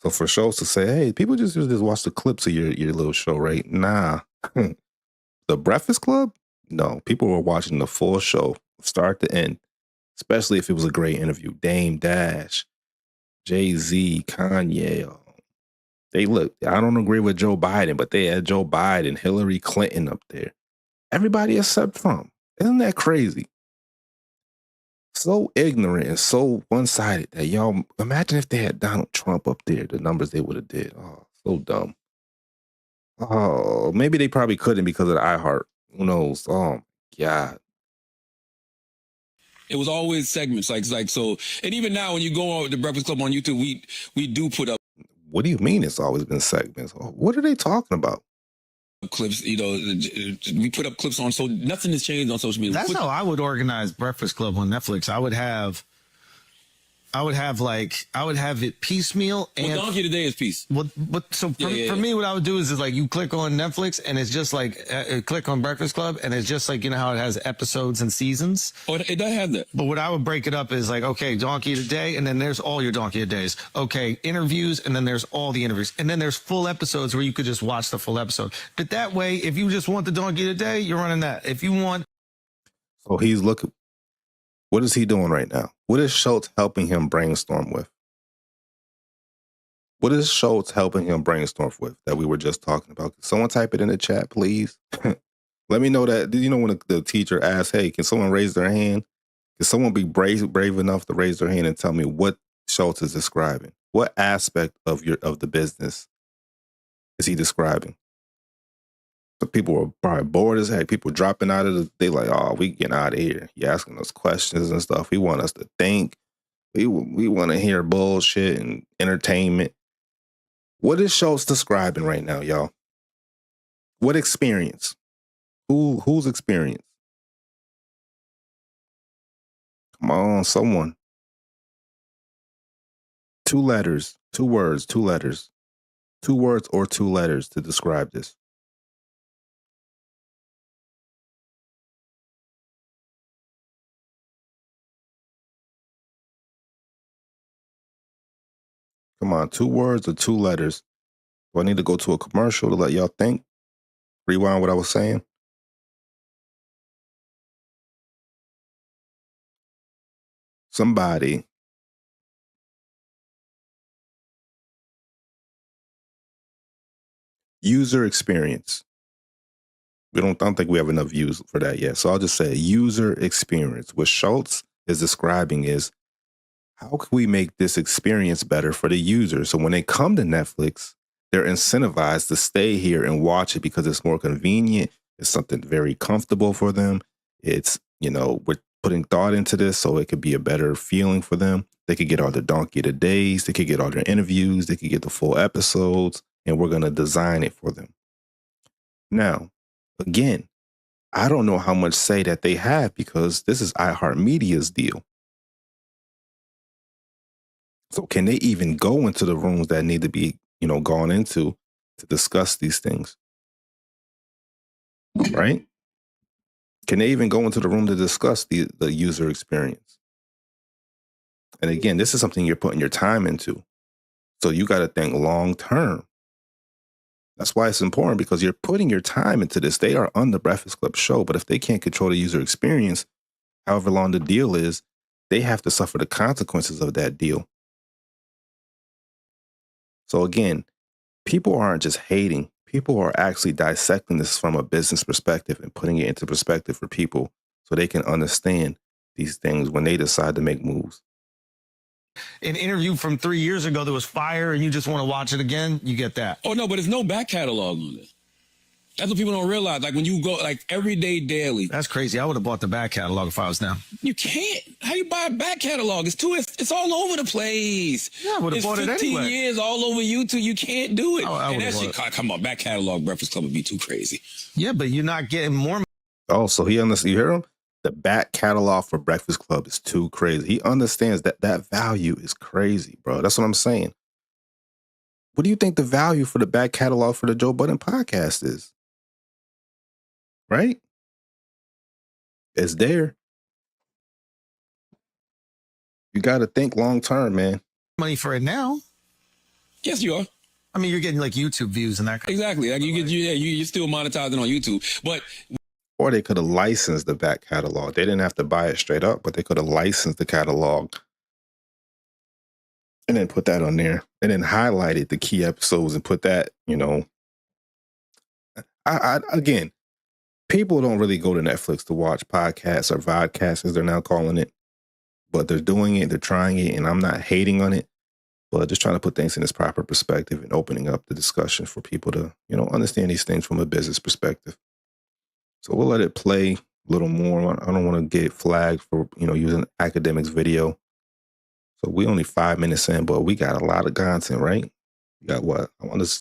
So for shows to say, hey, people just watch the clips of your little show, right? Nah. The Breakfast Club? No. People were watching the full show, start to end, especially if it was a great interview. Dame Dash, Jay-Z, Kanye. I don't agree with Joe Biden, but they had Joe Biden, Hillary Clinton up there. Everybody except Trump. Isn't that crazy? So ignorant and so one-sided that y'all, imagine if they had Donald Trump up there, the numbers they would have did. Oh, so dumb. Oh, maybe they probably couldn't because of the iHeart. Who knows? Oh, God. It was always segments like so. And even now, when you go on the Breakfast Club on YouTube, we do put up. What do you mean it's always been segments? What are they talking about? Clips, you know, we put up clips on, so nothing has changed on social media. That's how I would organize Breakfast Club on Netflix. I would have it piecemeal. And Donkey Today is piece. For me, what I would do is like, you click on Netflix and it's just like, click on Breakfast Club and it's just like, you know how it has episodes and seasons? Oh, it does have that. But what I would break it up is like, okay, Donkey Today, and then there's all your Donkey Days. Okay, interviews, and then there's all the interviews. And then there's full episodes where you could just watch the full episode. But that way, if you just want the Donkey Today, you're running that. If you want... So he's looking... What is he doing right now? What is Schultz helping him brainstorm with? What is Schultz helping him brainstorm with that we were just talking about? Can someone type it in the chat, please? Let me know that. You know, when the teacher asks, hey, can someone raise their hand? Can someone be brave enough to raise their hand and tell me what Schultz is describing? What aspect of the business is he describing? So people were probably bored as heck. People dropping out of they like, oh, we getting out of here. He asking us questions and stuff. He want us to think. We want to hear bullshit and entertainment. What is Schultz describing right now, y'all? What experience? Whose experience? Come on, someone. 2 letters, 2 words, 2 letters. 2 words or 2 letters to describe this. Come on, 2 words or 2 letters. Do I need to go to a commercial to let y'all think? Rewind what I was saying? Somebody. User experience. I don't think we have enough views for that yet. So I'll just say user experience. What Schultz is describing is, how can we make this experience better for the user? So when they come to Netflix, they're incentivized to stay here and watch it because it's more convenient. It's something very comfortable for them. It's, you know, we're putting thought into this so it could be a better feeling for them. They could get all their donkey of the days. They could get all their interviews. They could get the full episodes, and we're going to design it for them. Now, again, I don't know how much say that they have because this is iHeartMedia's deal. So can they even go into the rooms that need to be, you know, gone into to discuss these things? Right? Can they even go into the room to discuss the user experience? And again, this is something you're putting your time into. So you got to think long term. That's why it's important, because you're putting your time into this. They are on the Breakfast Club show, but if they can't control the user experience, however long the deal is, they have to suffer the consequences of that deal. So again, people aren't just hating. People are actually dissecting this from a business perspective and putting it into perspective for people so they can understand these things when they decide to make moves. An interview from 3 years ago that was fire and you just want to watch it again, you get that. Oh, no, but there's no back catalog on it. That's what people don't realize. Like when you go, like everyday daily. That's crazy. I would have bought the back catalog if I was now. You can't. How you buy a back catalog? It's all over the place. Yeah, I would have bought it anyway. 15 years all over YouTube. You can't do it. I and that shit, come on, back catalog Breakfast Club would be too crazy. Yeah, but you're not getting more. Oh, so he understands. You hear him? The back catalog for Breakfast Club is too crazy. He understands that that value is crazy, bro. That's what I'm saying. What do you think the value for the back catalog for the Joe Budden podcast is? Right? It's there. You got to think long term, man. Money for it now. Yes, you are. I mean, you're getting like YouTube views and that kind Exactly. Like you're still monetizing on YouTube. But or they could have licensed the back catalog. They didn't have to buy it straight up, but they could have licensed the catalog and then put that on there and then highlighted the key episodes and put that, you know. Again, people don't really go to Netflix to watch podcasts or vodcasts, as they're now calling it, but they're doing it, they're trying it, and I'm not hating on it, but just trying to put things in its proper perspective and opening up the discussion for people to, you know, understand these things from a business perspective. So we'll let it play a little more. I don't want to get flagged for, you know, using academics video. So we only 5 minutes in, but we got a lot of content, right? We got what? I want to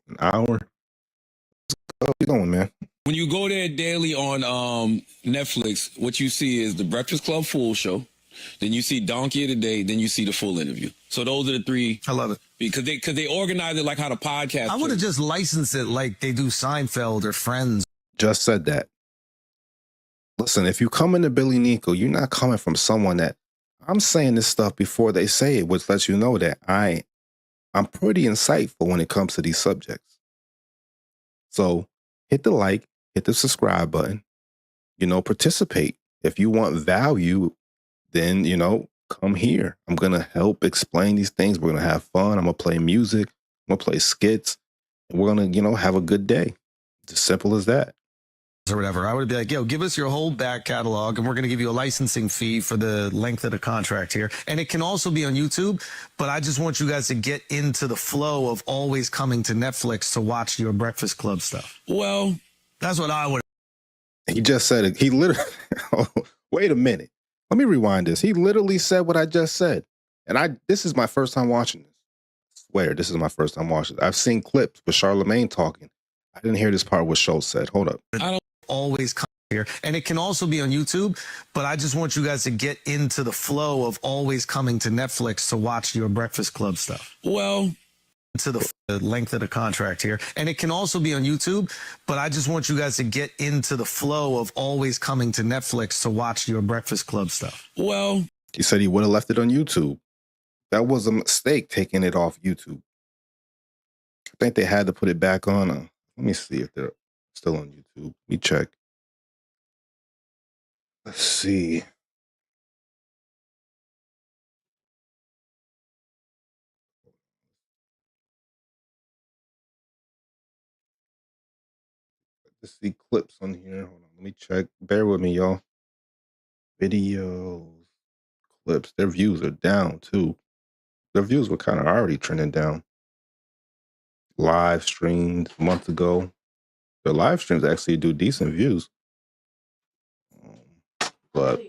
an hour. Let's go. Keep going, man. when you go there daily on Netflix, what you see is the Breakfast Club full show. Then you see Donkey of the Day. Then you see the full interview. So those are the three. I love it. Because they organize it like how the podcast. I would have just licensed it like they do Seinfeld or Friends. Just said that. Listen, if you come into BILLINICO, you're not coming from someone that I'm saying this stuff before they say it, which lets you know that I'm pretty insightful when it comes to these subjects. So hit the like, hit the subscribe button, participate. If you want value, then, come here. I'm going to help explain these things. We're going to have fun. I'm going to play music. I'm going to play skits. And we're going to, have a good day. It's as simple as that. Or whatever. I would be like, give us your whole back catalog and we're going to give you a licensing fee for the length of the contract here. And it can also be on YouTube, but I just want you guys to get into the flow of always coming to Netflix to watch your Breakfast Club stuff. Well, that's what I would. He just said it. He literally, wait a minute. Let me rewind this. He literally said what I just said. And this is my first time watching this. I swear, this is my first time watching it. I've seen clips with Charlamagne talking. I didn't hear this part what Schultz said. Hold up. I don't always come here. And it can also be on YouTube, but I just want you guys to get into the flow of always coming to Netflix to watch your Breakfast Club stuff. Well, to the length of the contract here. And it can also be on YouTube, but I just want you guys to get into the flow of always coming to Netflix to watch your Breakfast Club stuff. Well, he said he would have left it on YouTube. That was a mistake, taking it off YouTube. I think they had to put it back on. Let me see if they're still on YouTube. Let me check. Let's see. Let's see clips on here. Hold on. Let me check. Bear with me, y'all. Videos, clips. Their views are down, too. Their views were kind of already trending down. live streamed a month ago. The live streams actually do decent views. But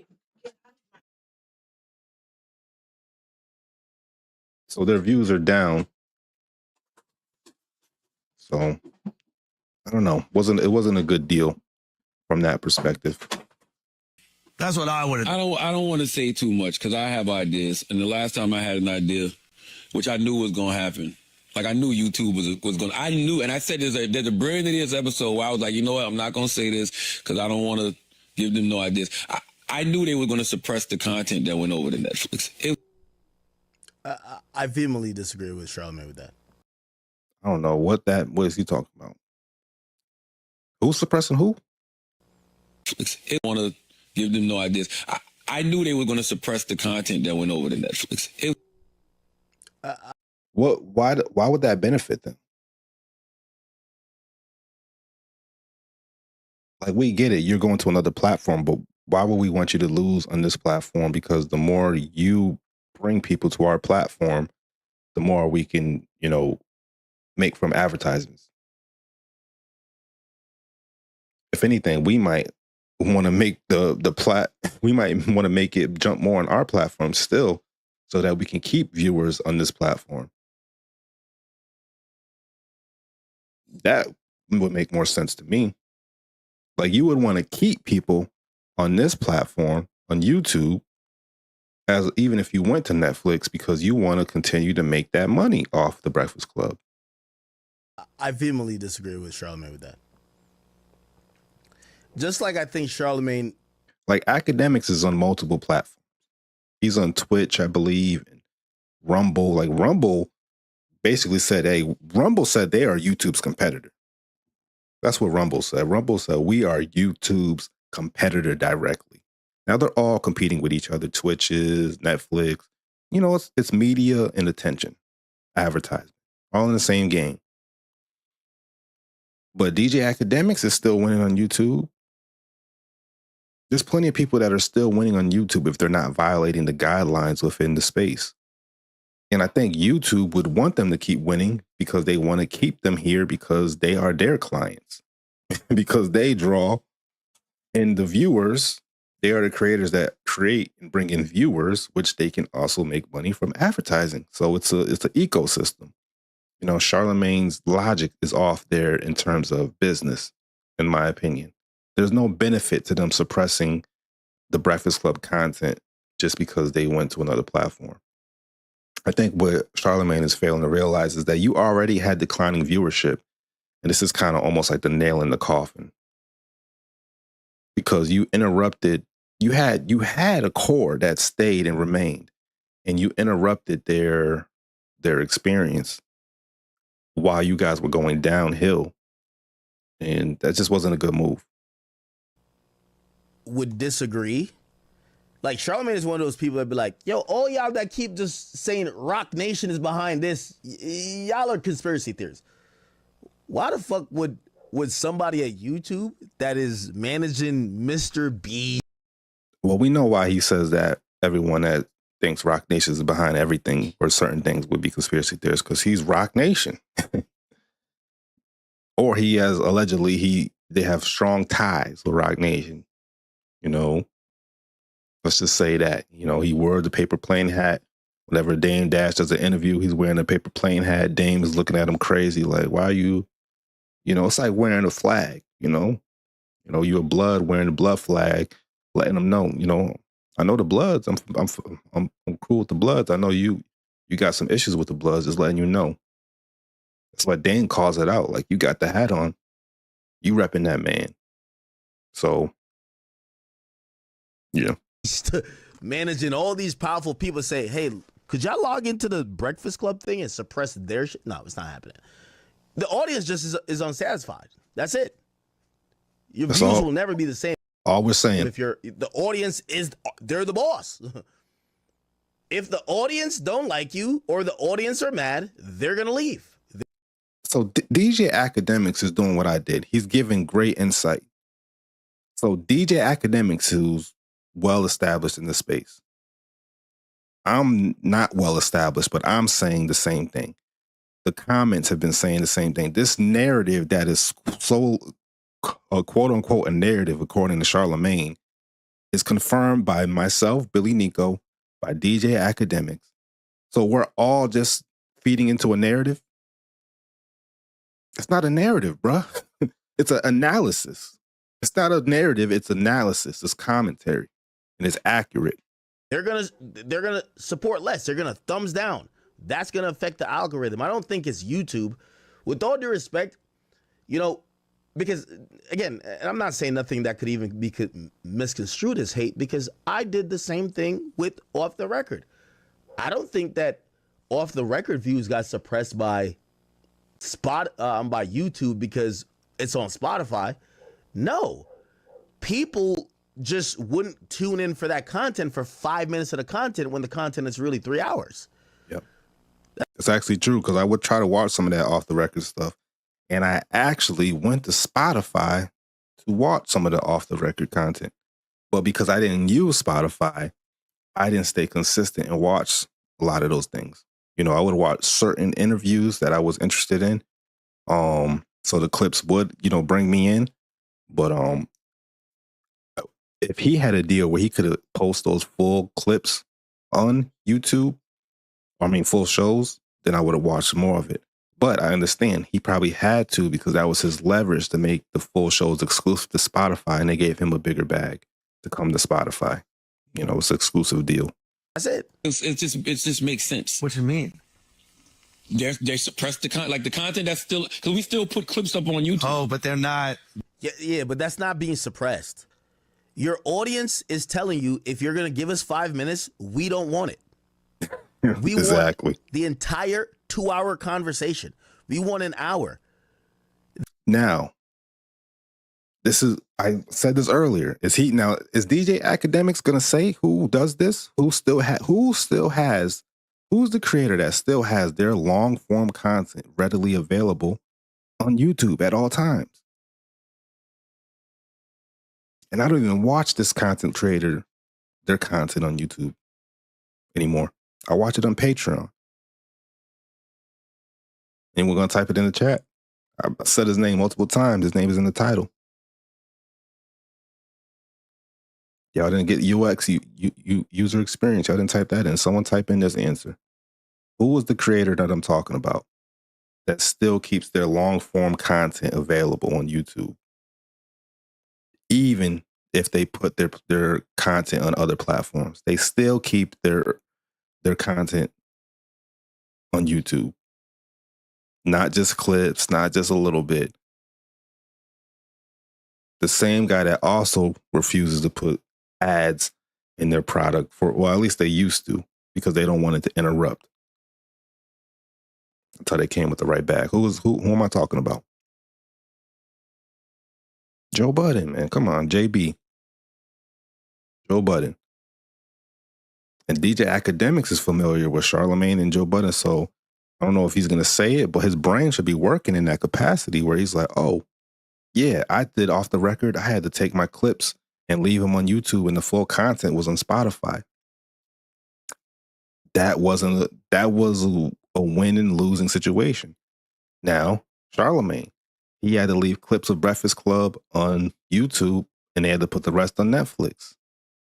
so their views are down. So I don't know. It wasn't a good deal from that perspective. That's what I would. I don't want to say too much because I have ideas. And the last time I had an idea, which I knew was gonna happen, like I knew YouTube was gonna. I knew, and I said there's a brilliant ideas episode where I was like, you know what, I'm not gonna say this because I don't want to give them no ideas. I knew they were gonna suppress the content that went over to Netflix. I vehemently disagree with Charlamagne with that. I don't know what is he talking about. Who's suppressing who? I want to give them no ideas. I knew they were going to suppress the content that went over to Netflix. Why would that benefit them? Like, we get it. You're going to another platform, but why would we want you to lose on this platform? Because the more you bring people to our platform, the more we can, make from advertisements. If anything, we might want to make we might want to make it jump more on our platform still so that we can keep viewers on this platform. That would make more sense to me. Like, you would want to keep people on this platform, on YouTube, as even if you went to Netflix, because you want to continue to make that money off the Breakfast Club. I vehemently disagree with Charlamagne with that. Just like I think Charlamagne... Like, Academics is on multiple platforms. He's on Twitch, I believe, and Rumble. Like, Rumble basically said, Rumble said they are YouTube's competitor. That's what Rumble said. Rumble said, we are YouTube's competitor directly. Now they're all competing with each other. Twitch is, Netflix. It's media and attention, advertising, all in the same game. But DJ Academics is still winning on YouTube. There's plenty of people that are still winning on YouTube if they're not violating the guidelines within the space. And I think YouTube would want them to keep winning because they want to keep them here because they are their clients. Because they draw in the viewers. They are the creators that create and bring in viewers, which they can also make money from advertising. So it's an ecosystem. Charlamagne's logic is off there in terms of business, in my opinion. There's no benefit to them suppressing the Breakfast Club content just because they went to another platform. I think what Charlamagne is failing to realize is that you already had declining viewership. And this is kind of almost like the nail in the coffin. Because you interrupted, you had a core that stayed and remained. And you interrupted their experience while you guys were going downhill. And that just wasn't a good move. Would disagree. Like, Charlamagne is one of those people that be like, yo, all y'all that keep just saying Rock Nation is behind this, y'all are conspiracy theorists. Why the fuck would somebody at YouTube that is managing Mr. B? Well, we know why he says that. Everyone that thinks Rock Nation is behind everything or certain things would be conspiracy theorists because he's Rock Nation. Or he has they have strong ties with Rock Nation. Let's just say that, he wore the paper plane hat. Whenever Dame Dash does an interview, he's wearing a paper plane hat. Dame is looking at him crazy, like, why are you, it's like wearing a flag, you're a blood wearing a blood flag, letting them know, I know the Bloods. I'm cool with the Bloods. I know you got some issues with the Bloods, just letting you know. That's why Dame calls it out. Like, you got the hat on. You repping that man. So, yeah. Managing all these powerful people say, hey, could y'all log into the Breakfast Club thing and suppress their shit? No, it's not happening. The audience just is unsatisfied. That's it. Your views will never be the same. All we're saying. If the audience they're the boss. If the audience don't like you or the audience are mad, they're going to leave. So DJ Academics is doing what I did. He's giving great insight. So DJ Academics, who's well established in the space. I'm not well established, but I'm saying the same thing. the comments have been saying the same thing. This narrative that is so quote unquote a narrative, according to Charlamagne, is confirmed by myself, BILLINICO, by DJ Academics. So we're all just feeding into a narrative. It's not a narrative, bruh. It's an analysis. It's not a narrative. It's analysis. It's commentary, and it's accurate. They're gonna support less. They're gonna thumbs down. That's gonna affect the algorithm. I don't think it's YouTube. With all due respect, you know, because again, and I'm not saying nothing that could even be misconstrued as hate, because I did the same thing with Off the Record. I don't think that Off the Record views got suppressed by YouTube because it's on Spotify. No, people just wouldn't tune in for that content for 5 minutes of the content when the content is really 3 hours. Yep. It's actually true, because I would try to watch some of that Off the Record stuff, and I actually went to Spotify to watch some of the Off the Record content. But because I didn't use Spotify, I didn't stay consistent and watch a lot of those things. You know, I would watch certain interviews that I was interested in. So the clips would, you know, bring me in. But if he had a deal where he could post those full clips on YouTube, full shows, then I would have watched more of it. But I understand he probably had to, because that was his leverage to make the full shows exclusive to Spotify, and they gave him a bigger bag to come to Spotify. You know, it's an exclusive deal. That's it. It just makes sense. What you mean? They suppress the content, like the content that's still, because we still put clips up on YouTube. Oh, but they're not. Yeah, but that's not being suppressed. Your audience is telling you, if you're gonna give us 5 minutes, we don't want it. We exactly want the entire 2-hour conversation. We want an hour. Now, I said this earlier. Is DJ Academics gonna say who does this? Who's the creator that still has their long form content readily available on YouTube at all times? And I don't even watch this content creator, their content on YouTube anymore. I watch it on Patreon. And we're going to type it in the chat. I said his name multiple times. His name is in the title. Y'all didn't get UX, user experience. Y'all didn't type that in. Someone type in this answer. Who was the creator that I'm talking about that still keeps their long form content available on YouTube, even if they put their content on other platforms? They still keep their content on YouTube. Not just clips, not just a little bit. The same guy that also refuses to put ads in their product at least they used to, because they don't want it to interrupt. Until they came with the right bag. Who am I talking about? Joe Budden, man. Come on, JB. Joe Budden. And DJ Academics is familiar with Charlamagne and Joe Budden, so I don't know if he's going to say it, but his brain should be working in that capacity where he's like, oh, yeah, I did Off the Record. I had to take my clips and leave them on YouTube, and the full content was on Spotify. That was a win and losing situation. Now, Charlamagne, he had to leave clips of Breakfast Club on YouTube, and they had to put the rest on Netflix.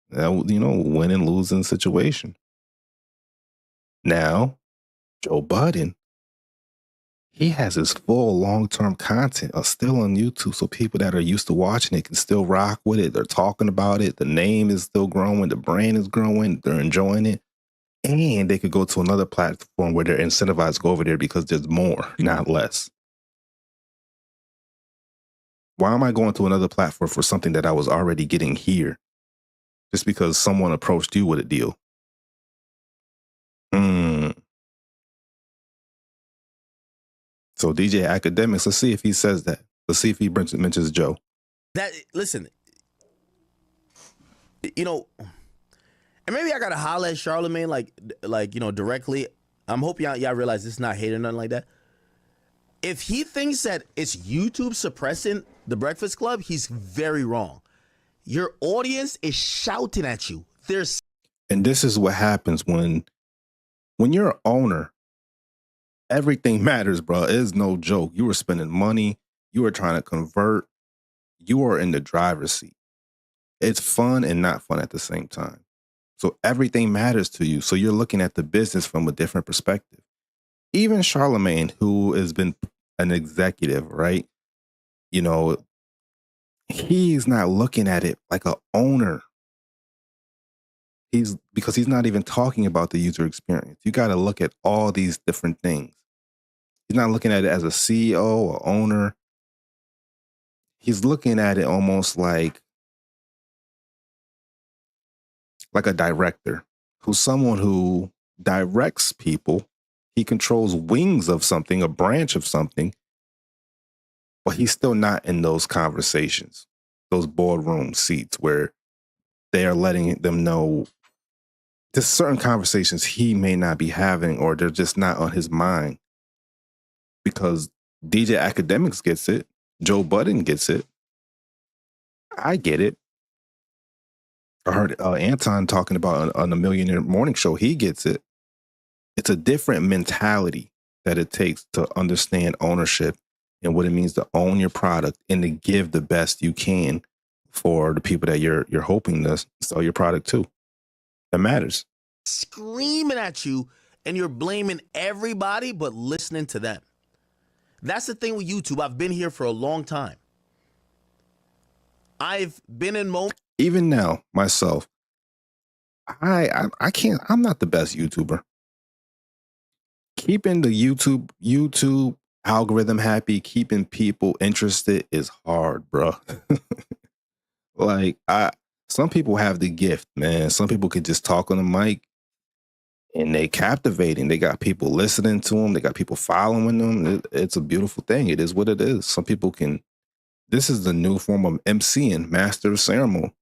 That, win and losing situation. Now, Joe Budden, he has his full long-term content still on YouTube, so people that are used to watching it can still rock with it. They're talking about it. The name is still growing. The brand is growing. They're enjoying it. And they could go to another platform where they're incentivized to go over there because there's more, not less. Why am I going to another platform for something that I was already getting here? Just because someone approached you with a deal. So DJ Academics, let's see if he says that. Let's see if he mentions Joe. Listen, and maybe I gotta holler at Charlamagne like directly. I'm hoping y'all realize this is not hate or nothing like that. If he thinks that it's YouTube suppressing the Breakfast Club, he's very wrong. Your audience is shouting at you. And this is what happens when you're an owner Everything matters, bro. It is no joke. You were spending money. You were trying to convert. You are in the driver's seat. It's fun and not fun at the same time. So everything matters to you. So you're looking at the business from a different perspective. Even Charlamagne, who has been an executive, right? You know, he's not looking at it like an owner. Because he's not even talking about the user experience. You got to look at all these different things. He's not looking at it as a CEO or owner. He's looking at it almost like a director, who's someone who directs people. He controls wings of something, a branch of something, but he's still not in those conversations, those boardroom seats where they are letting them know there's certain conversations he may not be having, or they're just not on his mind, because DJ Academics gets it. Joe Budden gets it. I get it. I heard Anton talking about on the Millionaire Morning Show. He gets it. It's a different mentality that it takes to understand ownership and what it means to own your product and to give the best you can for the people that you're hoping to sell your product to. That matters. Screaming at you, and you're blaming everybody but listening to them. That's the thing with YouTube. I've been here for a long time. I've been in moments. Even now, myself, I can't. I'm not the best YouTuber. Keeping the YouTube algorithm happy, keeping people interested is hard, bro. Like some people have the gift, man. Some people could just talk on the mic and they captivating. They got people listening to them. They got people following them. It's a beautiful thing. It is what it is. Some people can. This is the new form of MCing, master of ceremony.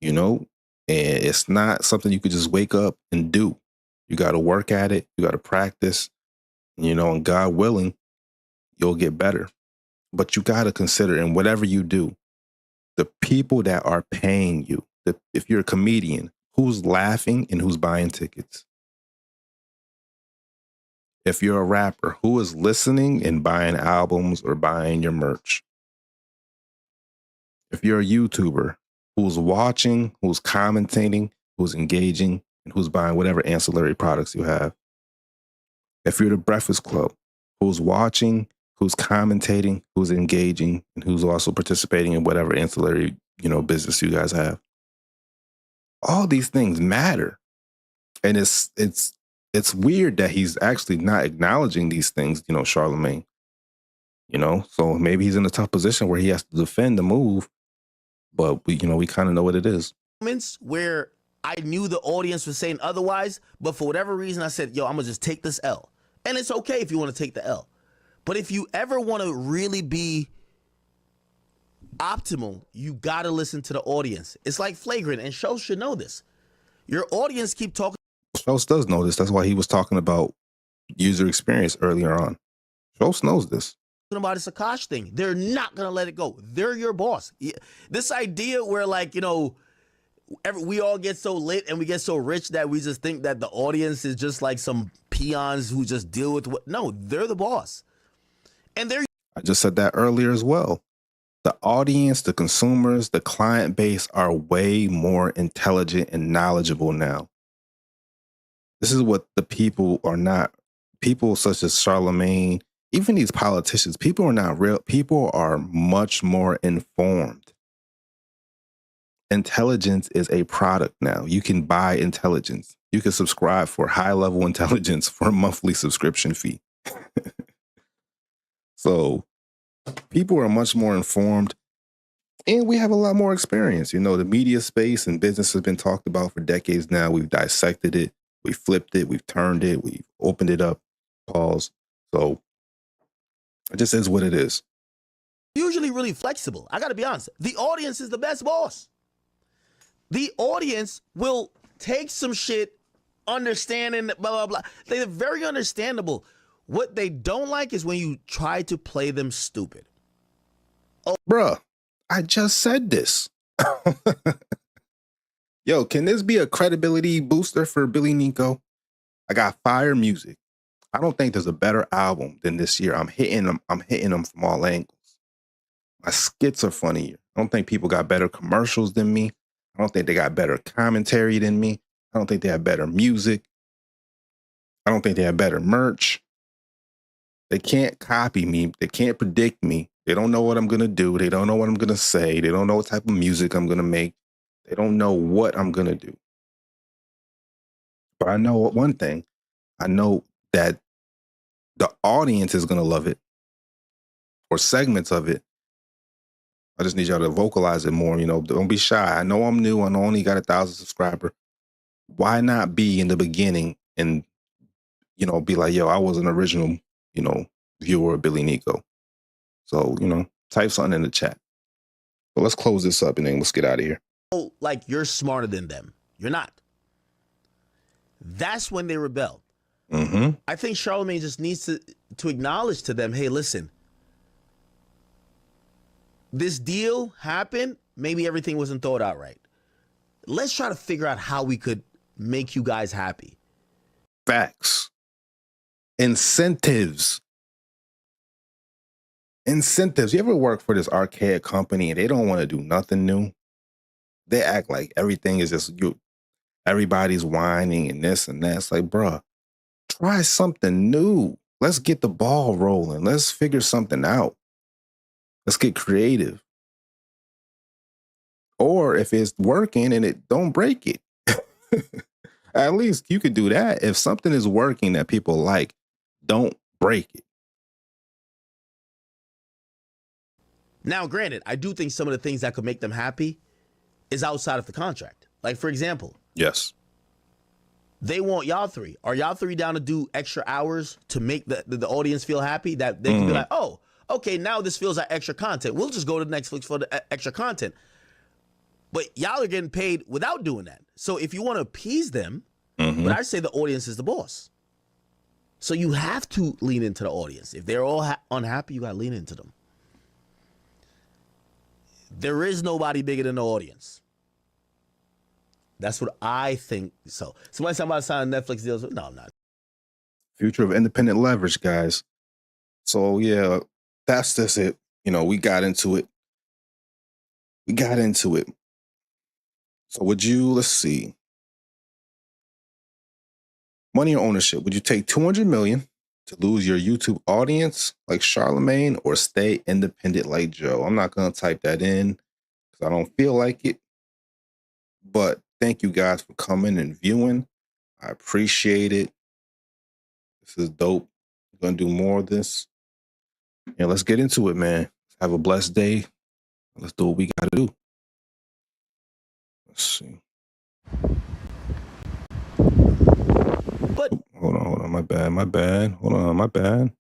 You know, and it's not something you could just wake up and do. You got to work at it. You got to practice, you know, and God willing, you'll get better. But you got to consider in whatever you do, the people that are paying you. If you're a comedian, who's laughing and who's buying tickets? If you're a rapper, who is listening and buying albums or buying your merch? If you're a YouTuber, who's watching, who's commentating, who's engaging, and who's buying whatever ancillary products you have? If you're the Breakfast Club, who's watching, who's commentating, who's engaging, and who's also participating in whatever ancillary, you know, business you guys have? All these things matter. And it's weird that he's actually not acknowledging these things, you know, Charlamagne. You know, so maybe he's in a tough position where he has to defend the move, but we kind of know what it is. Moments where I knew the audience was saying otherwise, but for whatever reason I said, yo, I'm gonna just take this L. And it's okay if you want to take the L. But if you ever want to really be optimal, you got to listen to the audience. It's like flagrant, and Schultz should know this. Your audience keep talking. Schultz does know this. That's why he was talking about user experience earlier on. Schultz knows this. About this Akash thing. They're not going to let it go. They're your boss. This idea where, like, you know, we all get so lit and we get so rich that we just think that the audience is just like some peons who just deal with what. No, they're the boss. And I just said that earlier as well. The audience, the consumers, the client base are way more intelligent and knowledgeable now. This is what the people are not. People such as Charlamagne, even these politicians, people are not real. People are much more informed. Intelligence is a product now. You can buy intelligence. You can subscribe for high-level intelligence for a monthly subscription fee. So people are much more informed, and we have a lot more experience. You know, the media space and business has been talked about for decades now. We've dissected it. We flipped it. We've turned it. We've opened it up. Pause. So it just is what it is. Usually really flexible. I got to be honest. The audience is the best boss. The audience will take some shit, understanding, blah, blah, blah. They're very understandable. What they don't like is when you try to play them stupid. Oh, bruh, I just said this. Yo, can this be a credibility booster for BILLINICO? I got fire music. I don't think there's a better album than this year. I'm hitting them from all angles. My skits are funnier. I don't think people got better commercials than me. I don't think they got better commentary than me. I don't think they have better music. I don't think they have better merch. They can't copy me. They can't predict me. They don't know what I'm going to do. They don't know what I'm going to say. They don't know what type of music I'm going to make. They don't know what I'm going to do. But I know one thing. I know that the audience is going to love it, or segments of it. I just need y'all to vocalize it more. Don't be shy. I know I'm new. I know I only got 1,000 subscribers. Why not be in the beginning and, be like, yo, I was an original, viewer of BILLINICO. So, type something in the chat. But let's close this up and then let's get out of here. Oh, like you're smarter than them. You're not. That's when they rebel. Mm-hmm. I think Charlamagne just needs to acknowledge to them, hey, listen, this deal happened. Maybe everything wasn't thought out right. Let's try to figure out how we could make you guys happy. Facts. Incentives. You ever work for this archaic company and they don't want to do nothing new? They act like everything is just everybody's whining and this and that. It's like, bruh, try something new. Let's get the ball rolling. Let's figure something out. Let's get creative. Or if it's working and it don't break it. At least you could do that. If something is working that people like, don't break it. Now, granted, I do think some of the things that could make them happy is outside of the contract. Like, for example, yes, they want y'all three. Are y'all three down to do extra hours to make the audience feel happy? That they can be like, oh, okay, now this feels like extra content. We'll just go to Netflix for the extra content. But y'all are getting paid without doing that. So if you want to appease them, but I say the audience is the boss. So you have to lean into the audience. If they're all unhappy, you got to lean into them. There is nobody bigger than the audience. That's what I think. So somebody's talking about signing Netflix deals. No, I'm not. Future of independent leverage, guys. So yeah, that's just it. We got into it. So let's see. Money or ownership. Would you take $200 million to lose your YouTube audience like Charlamagne or stay independent like Joe? I'm not going to type that in because I don't feel like it. But thank you guys for coming and viewing. I appreciate it. This is dope. I'm going to do more of this. Yeah, let's get into it, man. Have a blessed day. Let's do what we got to do. Let's see. But hold on. My bad. Hold on, my bad.